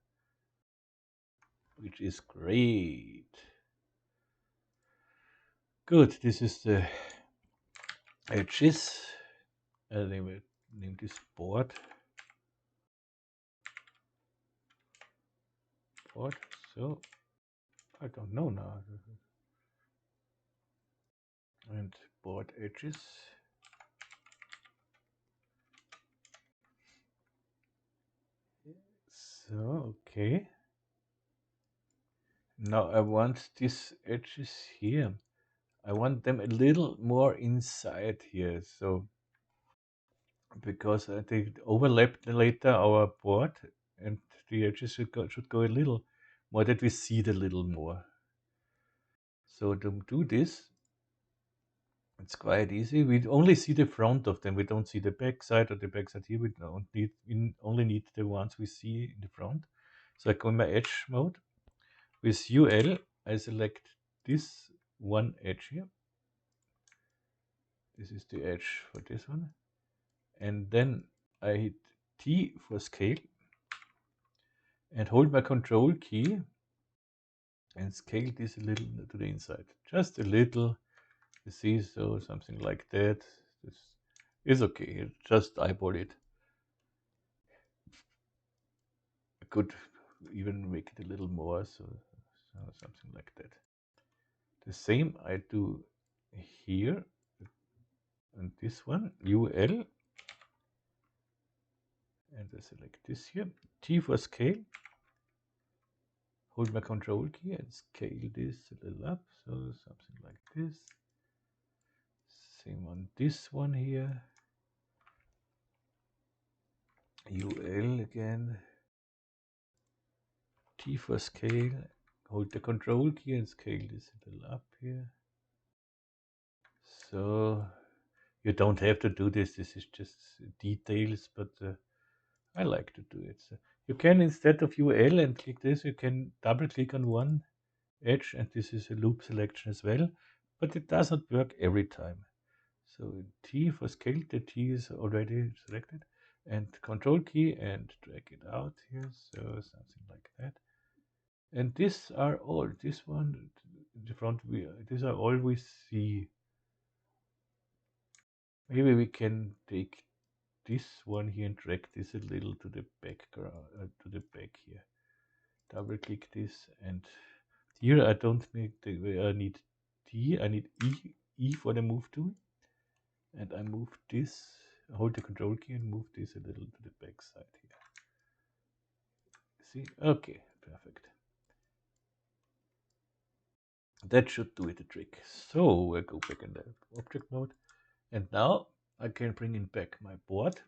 which is great. Good, this is the edges. I'll name this board. So I don't know now. And board edges. So, okay. Now I want these edges here. I want them a little more inside here. So, because they overlap later our board and the edges should go a little more that we see it a little more. So to do this, it's quite easy. We only see the front of them. We don't see the back side or the back side here. We only need the ones we see in the front. So I go in my edge mode. With UL, I select this one edge here. This is the edge for this one. And then I hit T for scale and hold my control key and scale this a little to the inside. Just a little. You see, so something like that. This is okay. Just eyeball it. I could even make it a little more, so something like that. The same I do here and this one, UL. And I select this here. T for scale. Hold my control key and scale this a little up. So something like this. Same on this one here. UL again. T for scale. Hold the control key and scale this a little up here. So you don't have to do this. This is just details, but I like to do it. So you can, instead of UL and click this, you can double click on one edge, and this is a loop selection as well, but it does not work every time. So T for scale, the T is already selected, and control key and drag it out here, so something like that. And these are all, this one, the front view, these are all we see. Maybe we can take this one here and drag this a little to the background, to the back here. Double click this, and here I don't need I need T, I need E for the move tool, and I move this, hold the control key and move this a little to the back side here. See, okay, perfect. That should do it the trick. So I go back in the object mode, and now I can bring in back my board,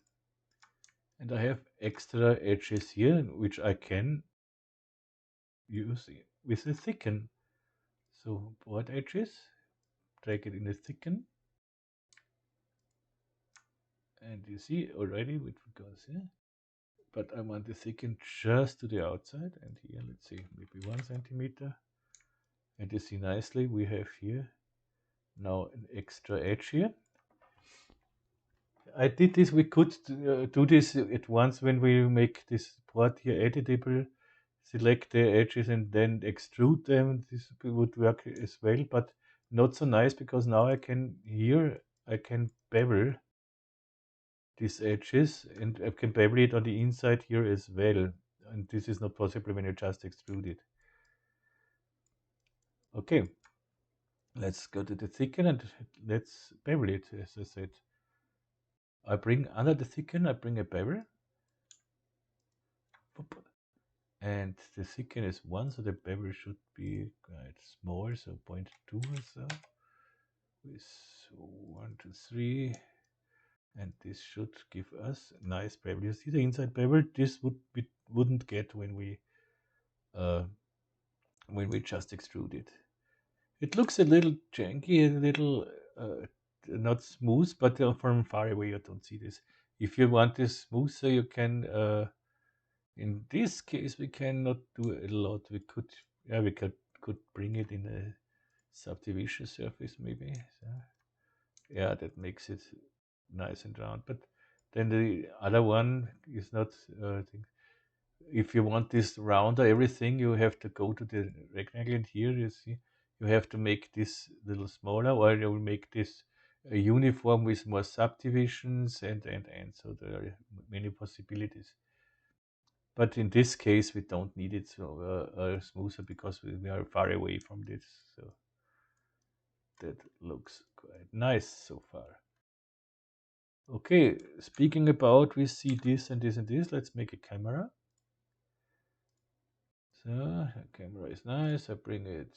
and I have extra edges here which I can use with a thicken. So board edges, drag it in the thicken, and you see already which goes here. But I want the thicken just to the outside, and here let's see, maybe 1 centimeter. And you see nicely we have here now an extra edge here. I did this, we could do this at once when we make this board here editable, select the edges and then extrude them. This would work as well, but not so nice, because now I can bevel these edges, and I can bevel it on the inside here as well. And this is not possible when you just extrude it. Okay, let's go to the thicken and let's bevel it, as I said. I bring under the thicken, I bring a bevel. And the thicken is 1, so the bevel should be quite small, so 0.2 or so. With 1, 2, 3. And this should give us a nice bevel. You see the inside bevel? This wouldn't get when we just extrude it. It looks a little janky, a little not smooth, but from far away you don't see this. If you want this smoother, you can. In this case, we cannot do a lot. We could bring it in a subdivision surface maybe. So, yeah, that makes it nice and round. But then the other one is not. If you want this rounder everything, you have to go to the rectangle, and here you see you have to make this little smaller, or you will make this uniform with more subdivisions and. So there are many possibilities. But in this case, we don't need it so smoother because we are far away from this. So that looks quite nice so far. Okay, speaking about, we see this and this and this. Let's make a camera. So the camera is nice. I bring it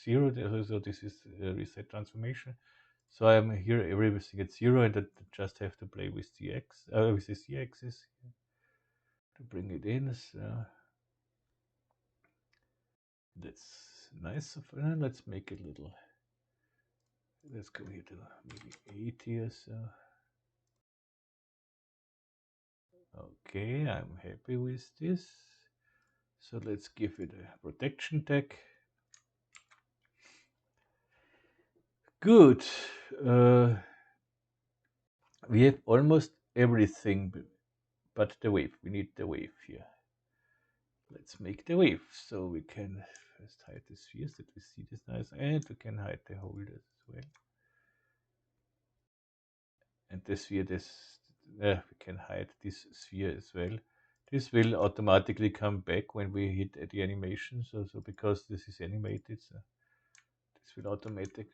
0. So this is a reset transformation. So I'm here everything at 0, and I just have to play with the with the z-axis to bring it in. So that's nice. Let's make it little. Let's go here to maybe 80 or so. Okay, I'm happy with this. So let's give it a protection tag. Good. We have almost everything but the wave. We need the wave here. Let's make the wave. So we can first hide the spheres that we see this nice, and we can hide the holders as well. And the sphere, we can hide this sphere as well. This will automatically come back when we hit the animation. So because this is animated, so this will automatically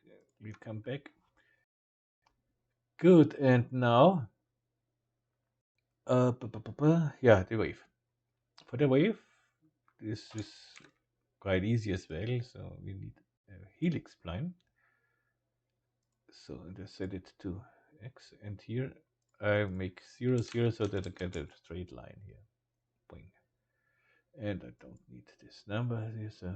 come back. Good. And now, yeah, the wave. For the wave, this is quite easy as well. So we need a helix spline. So I set it to X, and here I make 0, 0 so that I get a straight line here. Boing. And I don't need this number here, so.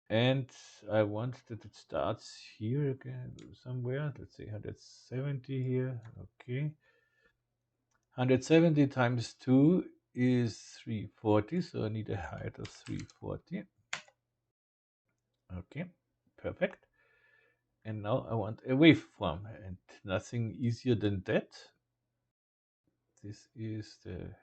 And I want that it starts here again somewhere. Let's say 170 here. Okay. 170 times 2 is 340, so I need a height of 340. Okay, perfect. And now I want a waveform, and nothing easier than that. This is the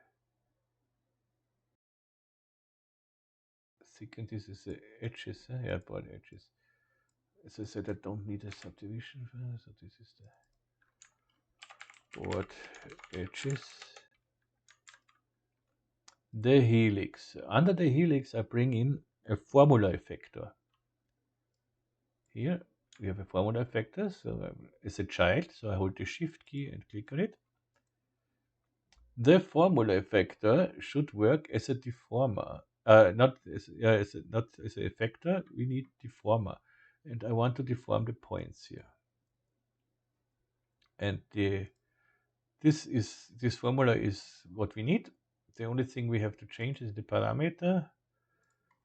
second, this is the edges, yeah, board edges. As I said, I don't need a subdivision, so this is the board edges. The helix. Under the helix, I bring in a formula effector. Here we have a formula effector. So it's a child. So I hold the Shift key and click on it. The formula effector should work as a deformer. Not as an effector. We need deformer, and I want to deform the points here. And this formula is what we need. The only thing we have to change is the parameter.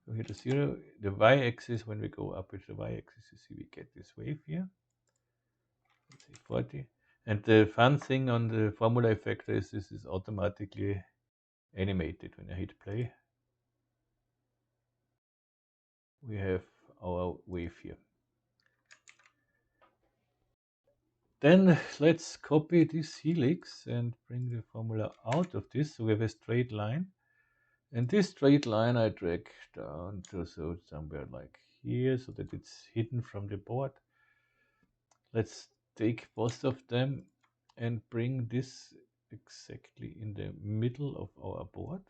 So here to 0, the y-axis, when we go up with the y-axis, you see we get this wave here. Let's say 40. And the fun thing on the formula effector is this is automatically animated. When I hit play, we have our wave here. Then let's copy this helix and bring the formula out of this. So we have a straight line. And this straight line I drag down to somewhere like here so that it's hidden from the board. Let's take both of them and bring this exactly in the middle of our board.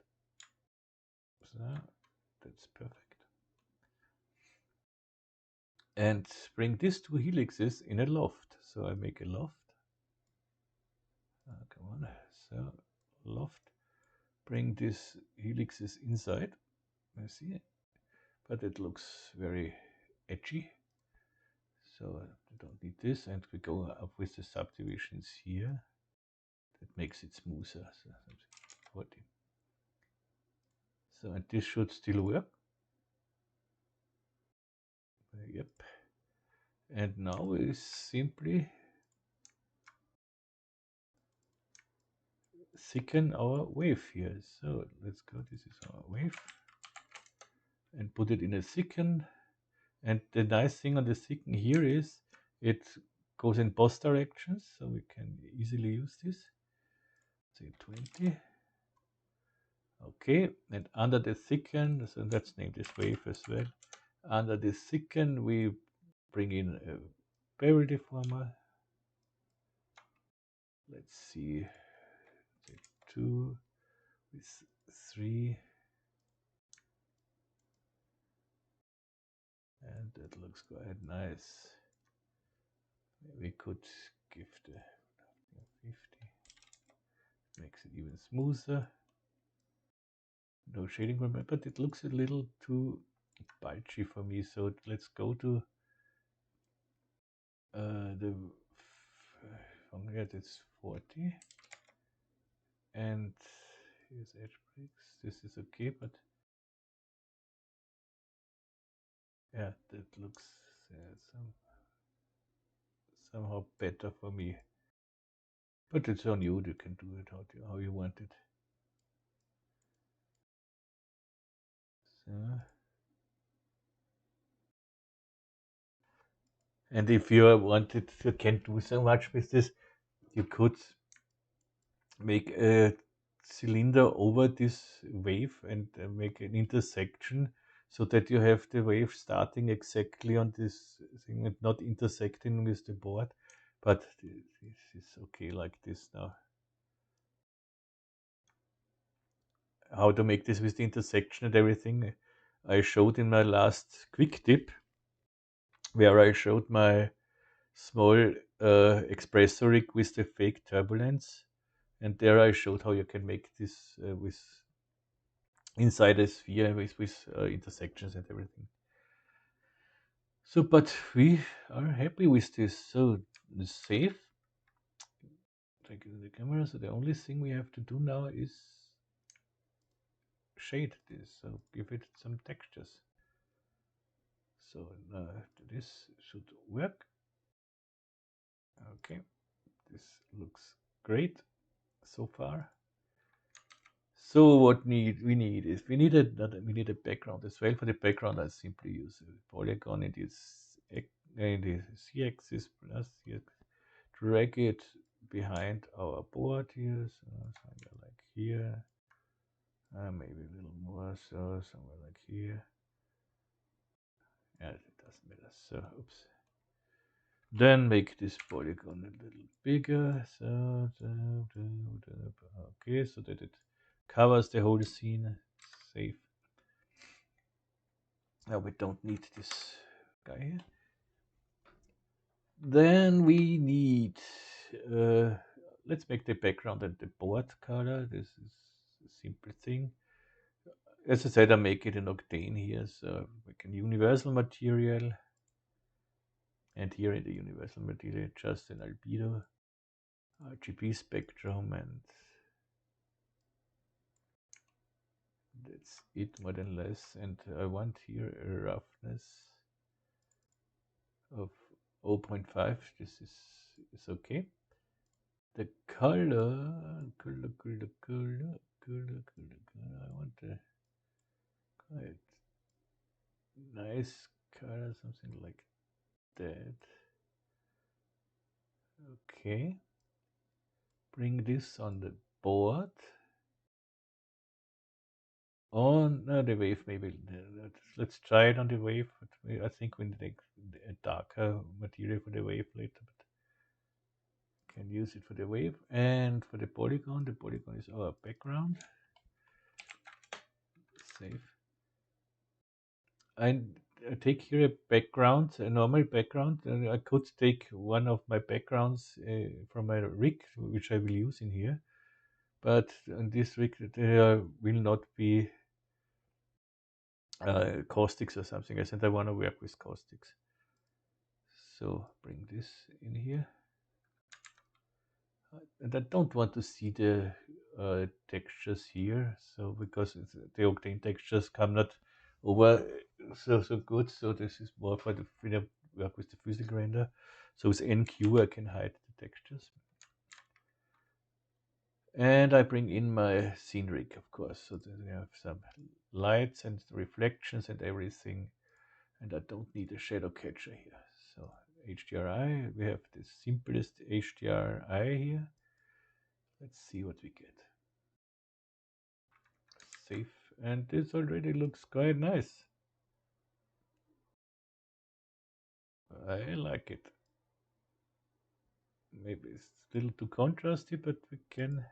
So that's perfect. and bring these two helixes in a loft. So I make a loft. Come on, so loft. Bring these helixes inside. I see it, but it looks very edgy. So I don't need this, and we go up with the subdivisions here. That makes it smoother. So 40. So and this should still work. Yep. And now we simply thicken our wave here. So let's go. This is our wave, and put it in a thicken. And the nice thing on the thicken here is it goes in both directions, so we can easily use this. Say 20. Okay, and under the thicken, so let's name this wave as well. Under the thicken, we bring in a bevel deformer. Let's see, say 2 with 3. And that looks quite nice. We could give the 50. Makes it even smoother. No shading, but it looks a little too bulgy for me. So let's go to the it's 40. And here's edge breaks. This is okay, but yeah, that looks somehow better for me. But it's on you. You can do it how you want it. So, and if you wanted, you can do so much with this. You could make a cylinder over this wave and make an intersection so that you have the wave starting exactly on this thing and not intersecting with the board. But this is okay like this now. How to make this with the intersection and everything I showed in my last quick tip, where I showed my small espresso rig with the fake turbulence, and there I showed how you can make this with inside a sphere with intersections and everything. So, but we are happy with this. So it's safe. Take the camera. So the only thing we have to do now is shade this. So give it some textures. So this should work. Okay, this looks great so far. So what we need is we need a background as well. For the background, I simply use a polygon. It is z-axis plus drag it behind our board here. So somewhere like here, maybe a little more. So somewhere like here. Yeah, it doesn't matter. So oops. Then make this polygon a little bigger. So okay, so that it covers the whole scene. Safe. Now we don't need this guy here. Then we need, let's make the background and the board color. This is a simple thing. As I said, I make it in octane here, so we can universal material. And here in the universal material, just an albedo, RGB spectrum, and that's it, more than less. And I want here a roughness of 0.5. This is okay. The color. I want a quite nice color, something like that. Okay. Bring this on the board. On the wave, maybe. Let's try it on the wave. I think we need a darker material for the wave later, but can use it for the wave. And for the polygon is our background. Save. And take here a background, a normal background. I could take one of my backgrounds from my rig, which I will use in here. But on this rig, there will not be caustics or something else, and I want to work with caustics. So bring this in here. And I don't want to see the textures here, so because the octane textures come not over so good. So this is more for the when I work with the physical render. So with NQ I can hide the textures. And I bring in my scene rig, of course, so that we have some lights and reflections and everything. And I don't need a shadow catcher here. So HDRI, we have the simplest HDRI here. Let's see what we get. Save, and this already looks quite nice. I like it. Maybe it's still too contrasty, but we can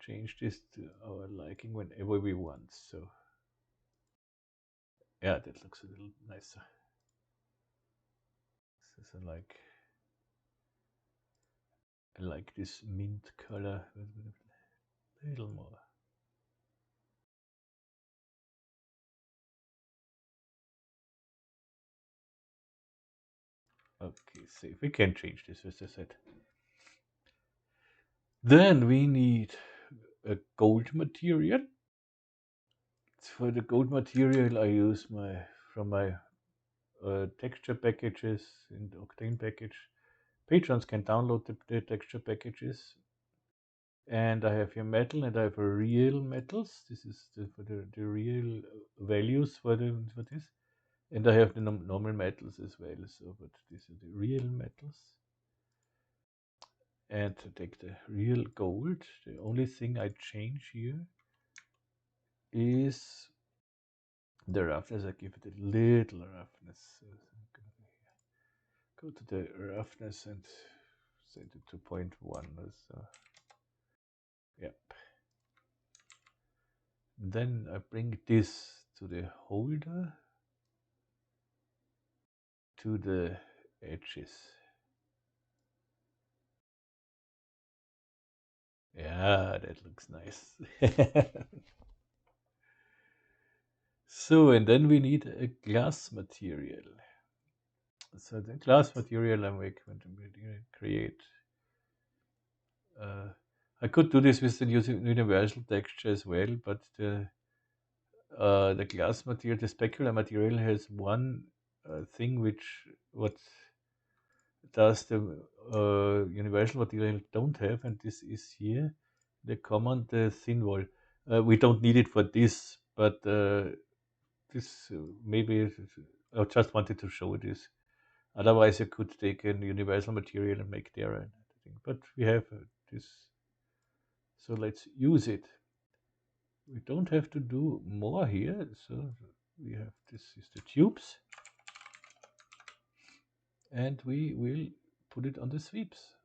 change this to our liking whenever we want. So yeah, that looks a little nicer. This is I like this mint color a little more. Okay, save. We can change this, as I said. Then we need a gold material. For the gold material, I use from my texture packages in the Octane package. Patrons can download the texture packages. And I have here metal, and I have real metals. This is for the real values for this. And I have the normal metals as well. So, but these are the real metals. And to take the real gold, the only thing I change here is the roughness. I give it a little roughness. So go to the roughness and set it to 0.1. So, yep. Then I bring this to the holder, to the edges. Yeah, that looks nice. So, and then we need a glass material. So the glass material I make when to create. I could do this with the universal texture as well, but the glass material, the specular material, has one thing what does the universal material don't have, and this is here the common, the thin wall. We don't need it for this, but this maybe I just wanted to show this. Otherwise, you could take a universal material and make there and everything. But we have this, so let's use it. We don't have to do more here. So we have this is the tubes, and we will put it on the sweeps.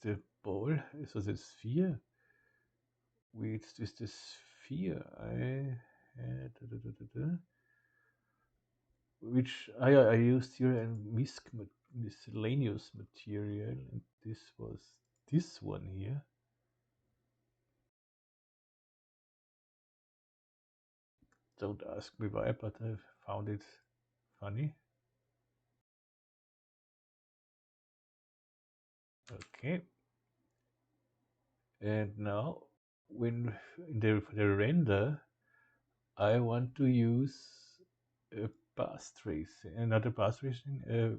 The ball, so the sphere. With the sphere, I had which I used here a miscellaneous material, and this was this one here. Don't ask me why, but I found it funny. Okay. And now, when in the render, I want to use a path tracing, another path tracing, a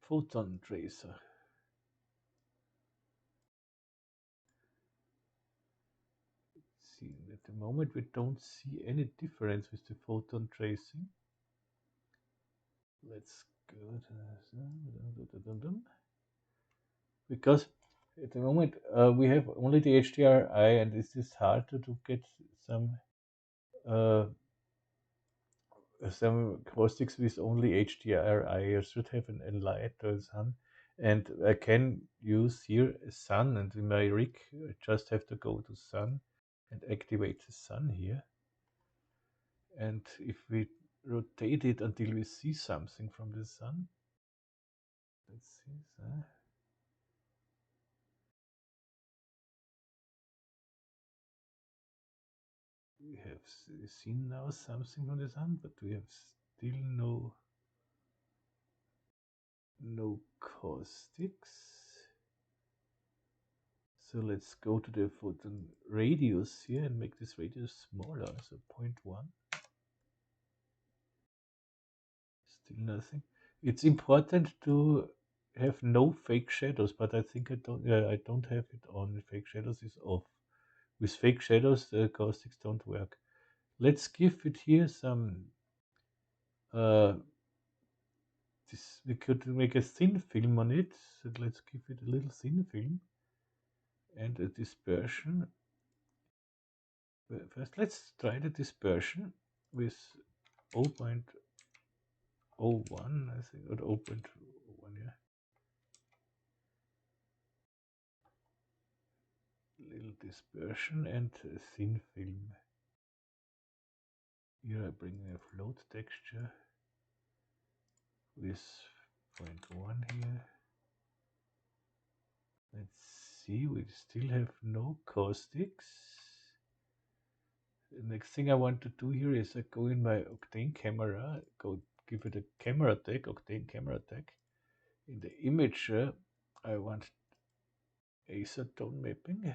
photon tracer. See, at the moment we don't see any difference with the photon tracing. Let's go to because at the moment we have only the HDRI, and this is harder to get uh, some acoustics with only HDRI. I should have a light or a sun, and I can use here a sun, and in my rig I just have to go to sun, and activate the sun here. And if we rotate it until we see something from the sun, let's see, we have seen now something from the sun, but we have still no caustics. So let's go to the photon radius here and make this radius smaller, so 0.1. Still nothing. It's important to have no fake shadows, but I think I don't have it on. Fake shadows is off. With fake shadows, the caustics don't work. Let's give it here some. We could make a thin film on it. So let's give it a little thin film and a dispersion. First, let's try the dispersion with 0.01, I think, or 0.01, yeah. Little dispersion and a thin film. Here I bring a float texture with 0.1 here. Let's see, we still have no caustics. The next thing I want to do here is I go in my Octane camera, go give it a camera tag, Octane camera tag. In the imager, I want tone mapping.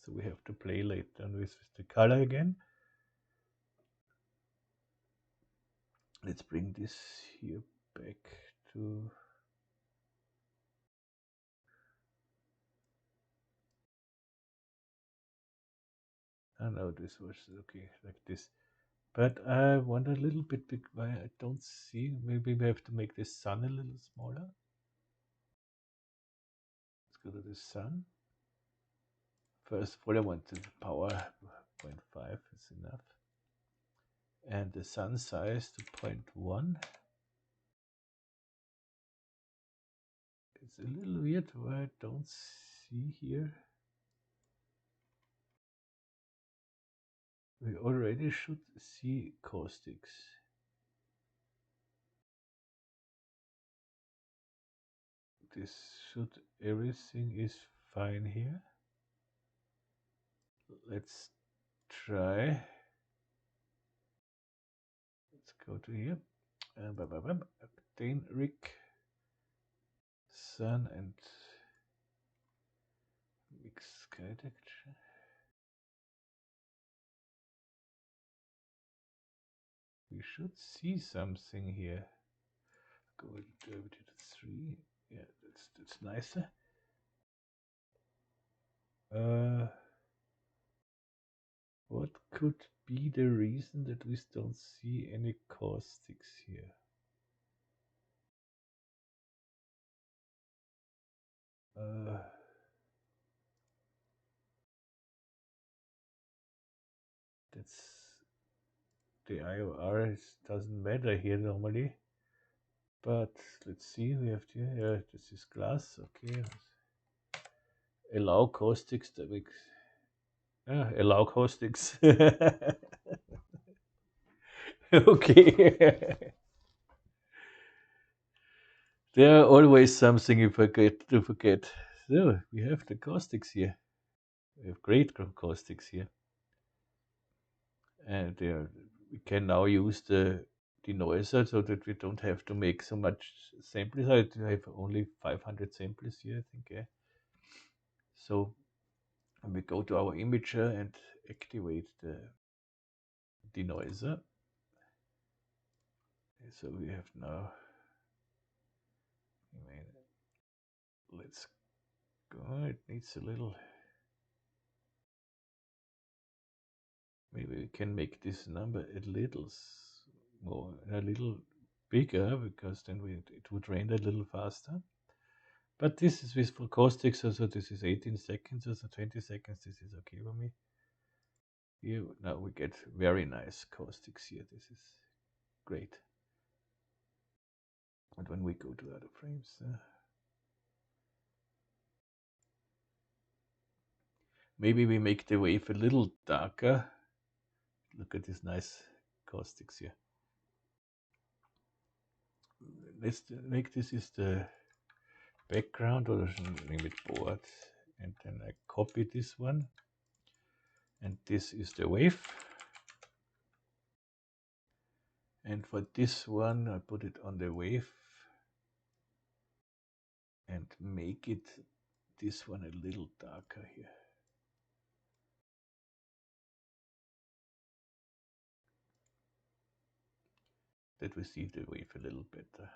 So we have to play later with the color again. Let's bring this here back to no, this was okay like this. But I wonder a little bit why I don't see. Maybe we have to make the sun a little smaller. Let's go to the sun. First of all, I want the power 0.5 is enough. And the sun size to 0.1. It's a little weird why I don't see here. We already should see caustics. Everything is fine here. Let's try. Let's go to here. Octane Rig, sun and mix sky texture. We should see something here. Go to 3. Yeah, that's nicer. What could be the reason that we don't see any caustics here? That's the IOR doesn't matter here normally. But let's see, we have here, yeah, this is glass, okay. Allow caustics to make, allow caustics. Okay. There are always something you forget to forget. So we have the caustics here. We have great caustics here. And we can now use the denoiser so that we don't have to make so much samples. I have only 500 samples here, I think. Yeah. So we go to our imager and activate the denoiser. So we have now, let's go, it needs a little, maybe we can make this number a little more, a little bigger, because then it would render a little faster. But this is with for caustics, so this is 18 seconds, so 20 seconds, this is okay for me. Here, now we get very nice caustics here, this is great. And when we go to other frames, Maybe we make the wave a little darker. Look at these nice caustics here. Let's make this is the background, or name it board, and then I copy this one, and this is the wave, and for this one I put it on the wave and make it this one a little darker here. That we see the wave a little better.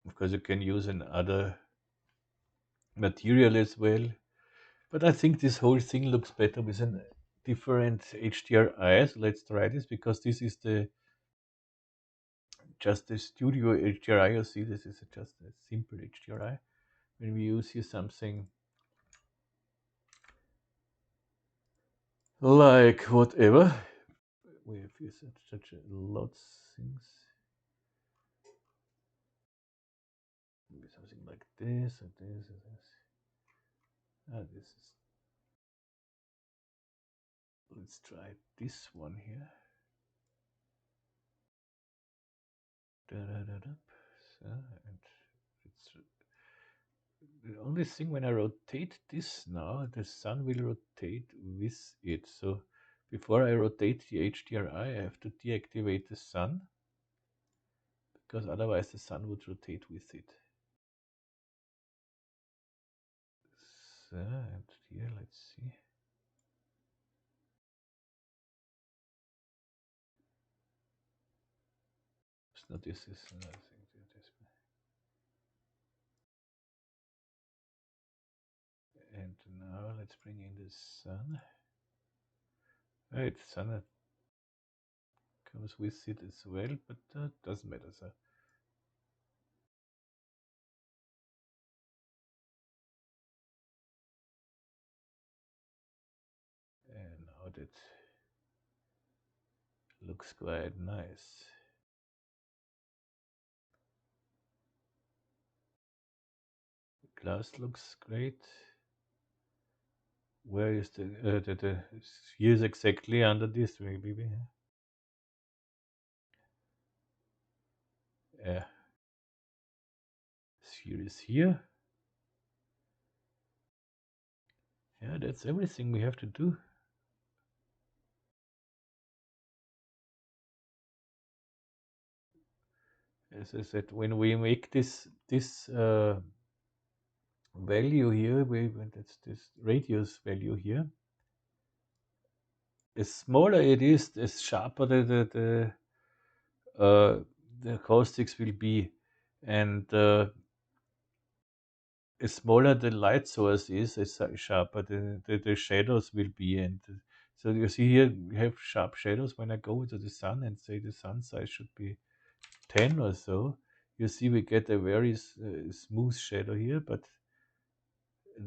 Of course, you can use another material as well, but I think this whole thing looks better with a different HDRI. So let's try this, because this is just the studio HDRI. You see, this is just a simple HDRI. When we use here something like whatever, we have here such a lots things. Maybe something like this and this and this. This is. Let's try this one here. So, and it's the only thing, when I rotate this now, the sun will rotate with it. So before I rotate the HDRI, I have to deactivate the sun, because otherwise the sun would rotate with it. So, and here, let's see. It's not this, is another thing. And now let's bring in the sun. Right, sun comes with it as well, but doesn't matter. So and now that looks quite nice. The glass looks great. Where is the here is exactly under this maybe. Yeah. Here is here. Yeah, that's everything we have to do. As I said, when we make this value here, that's this radius value here. As smaller it is, as sharper the acoustics will be, and as smaller the light source is, as sharper the shadows will be. And so you see here, we have sharp shadows. When I go to the sun and say the sun size should be 10 or so, you see we get a very smooth shadow here, but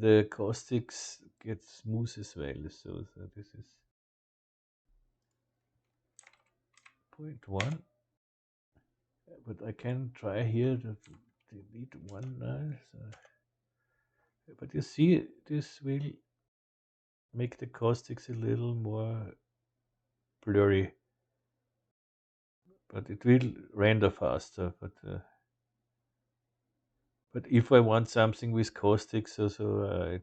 the acoustics get smooth as well. So this is 0.1. But I can try here to delete one now. So. But you see, this will make the caustics a little more blurry, but it will render faster. But if I want something with caustics, I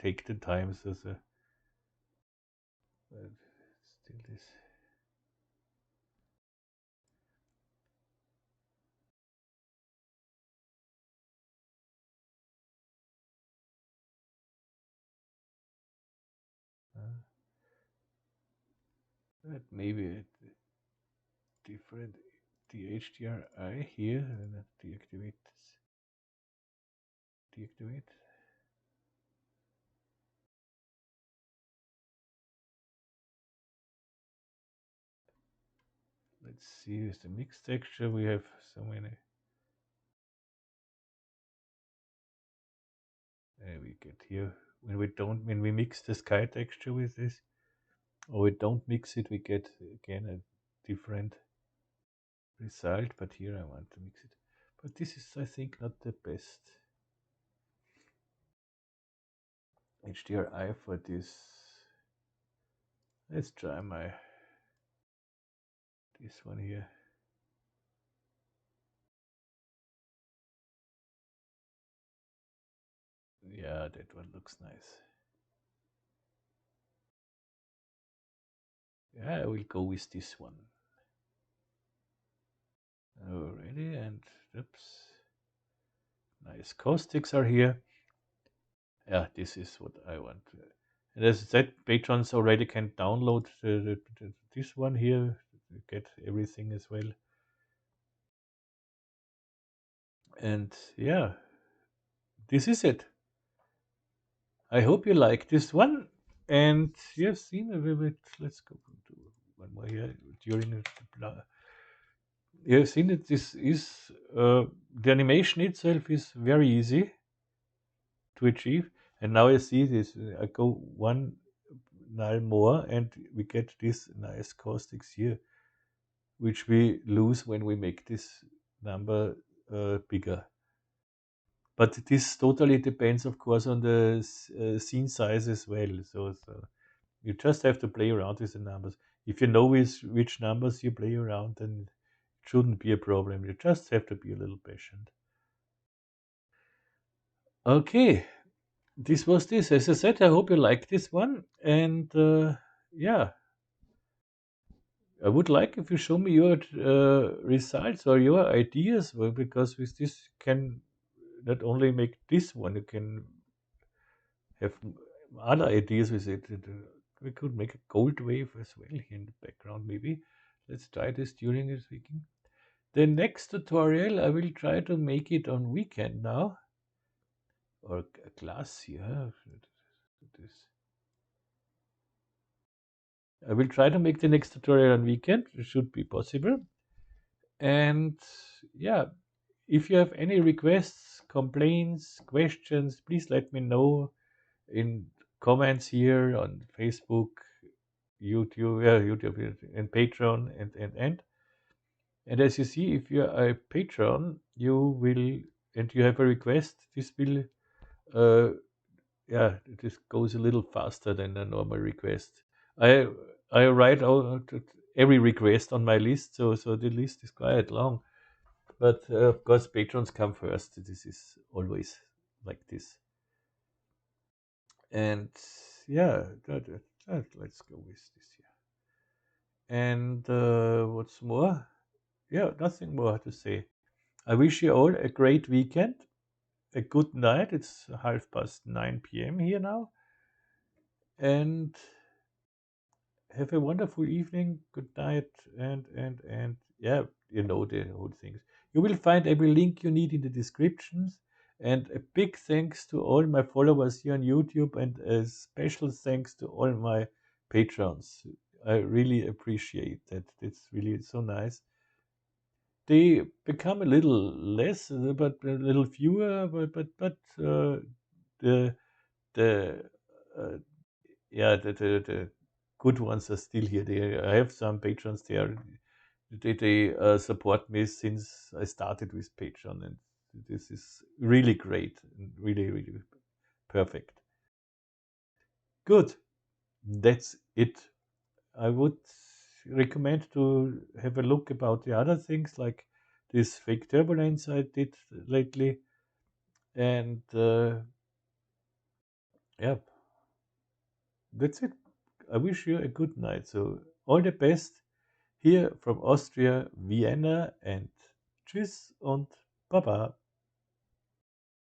take the time. But still this. That maybe a different the HDRI here, and deactivate this. Deactivate. Let's see with the mix texture. We have so many. We get here when we mix the sky texture with this, or we don't mix it, we get again a different result. But here I want to mix it. But this is, I think, not the best. HDRI for this. Let's try this one here. Yeah, that one looks nice. Yeah, I will go with this one. Already, and oops. Nice caustics are here. Yeah, this is what I want. And as I said, patrons already can download this one here, get everything as well. And yeah, this is it. I hope you like this one. And you have seen a little bit. Let's go to one more here during the. You have seen that this is the animation itself is very easy to achieve. And now you see this. I go one nile more, and we get this nice caustics here, which we lose when we make this number bigger. But this totally depends, of course, on the scene size as well. So you just have to play around with the numbers. If you know which numbers you play around, then it shouldn't be a problem. You just have to be a little patient. Okay, this was this. As I said, I hope you like this one. And yeah, I would like if you show me your results or your ideas, well, because with this you can not only make this one, you can have other ideas with it. We could make a gold wave as well here in the background, maybe. Let's try this during this weekend. The next tutorial, I will try to make it on weekend now, or a class here. This. I will try to make the next tutorial on weekend. It should be possible. And yeah, if you have any requests, complaints, questions, please let me know in comments here on Facebook, YouTube, and Patreon, and as you see, if you are a patron, you will, and you have a request, this will, uh, yeah, this goes a little faster than a normal request. I I write out every request on my list, so the list is quite long. But of course, patrons come first. This is always like this. And yeah, let's go with this here. And what's more? Yeah, nothing more to say. I wish you all a great weekend, a good night. It's 9:30 p.m. here now. And have a wonderful evening. Good night. And yeah, you know the whole things. You will find every link you need in the descriptions. And a big thanks to all my followers here on YouTube, and a special thanks to all my patrons. I really appreciate that. It's really so nice. They become a little less, but a little fewer, but the the uh, yeah, the good ones are still here. I have some patrons there. They support me since I started with Patreon, and this is really great and really perfect. Good. That's it. I would recommend to have a look about the other things like this fake turbulence I did lately, and yeah, that's it. I wish you a good night. So all the best hier from Austria, Vienna, and tschüss und baba.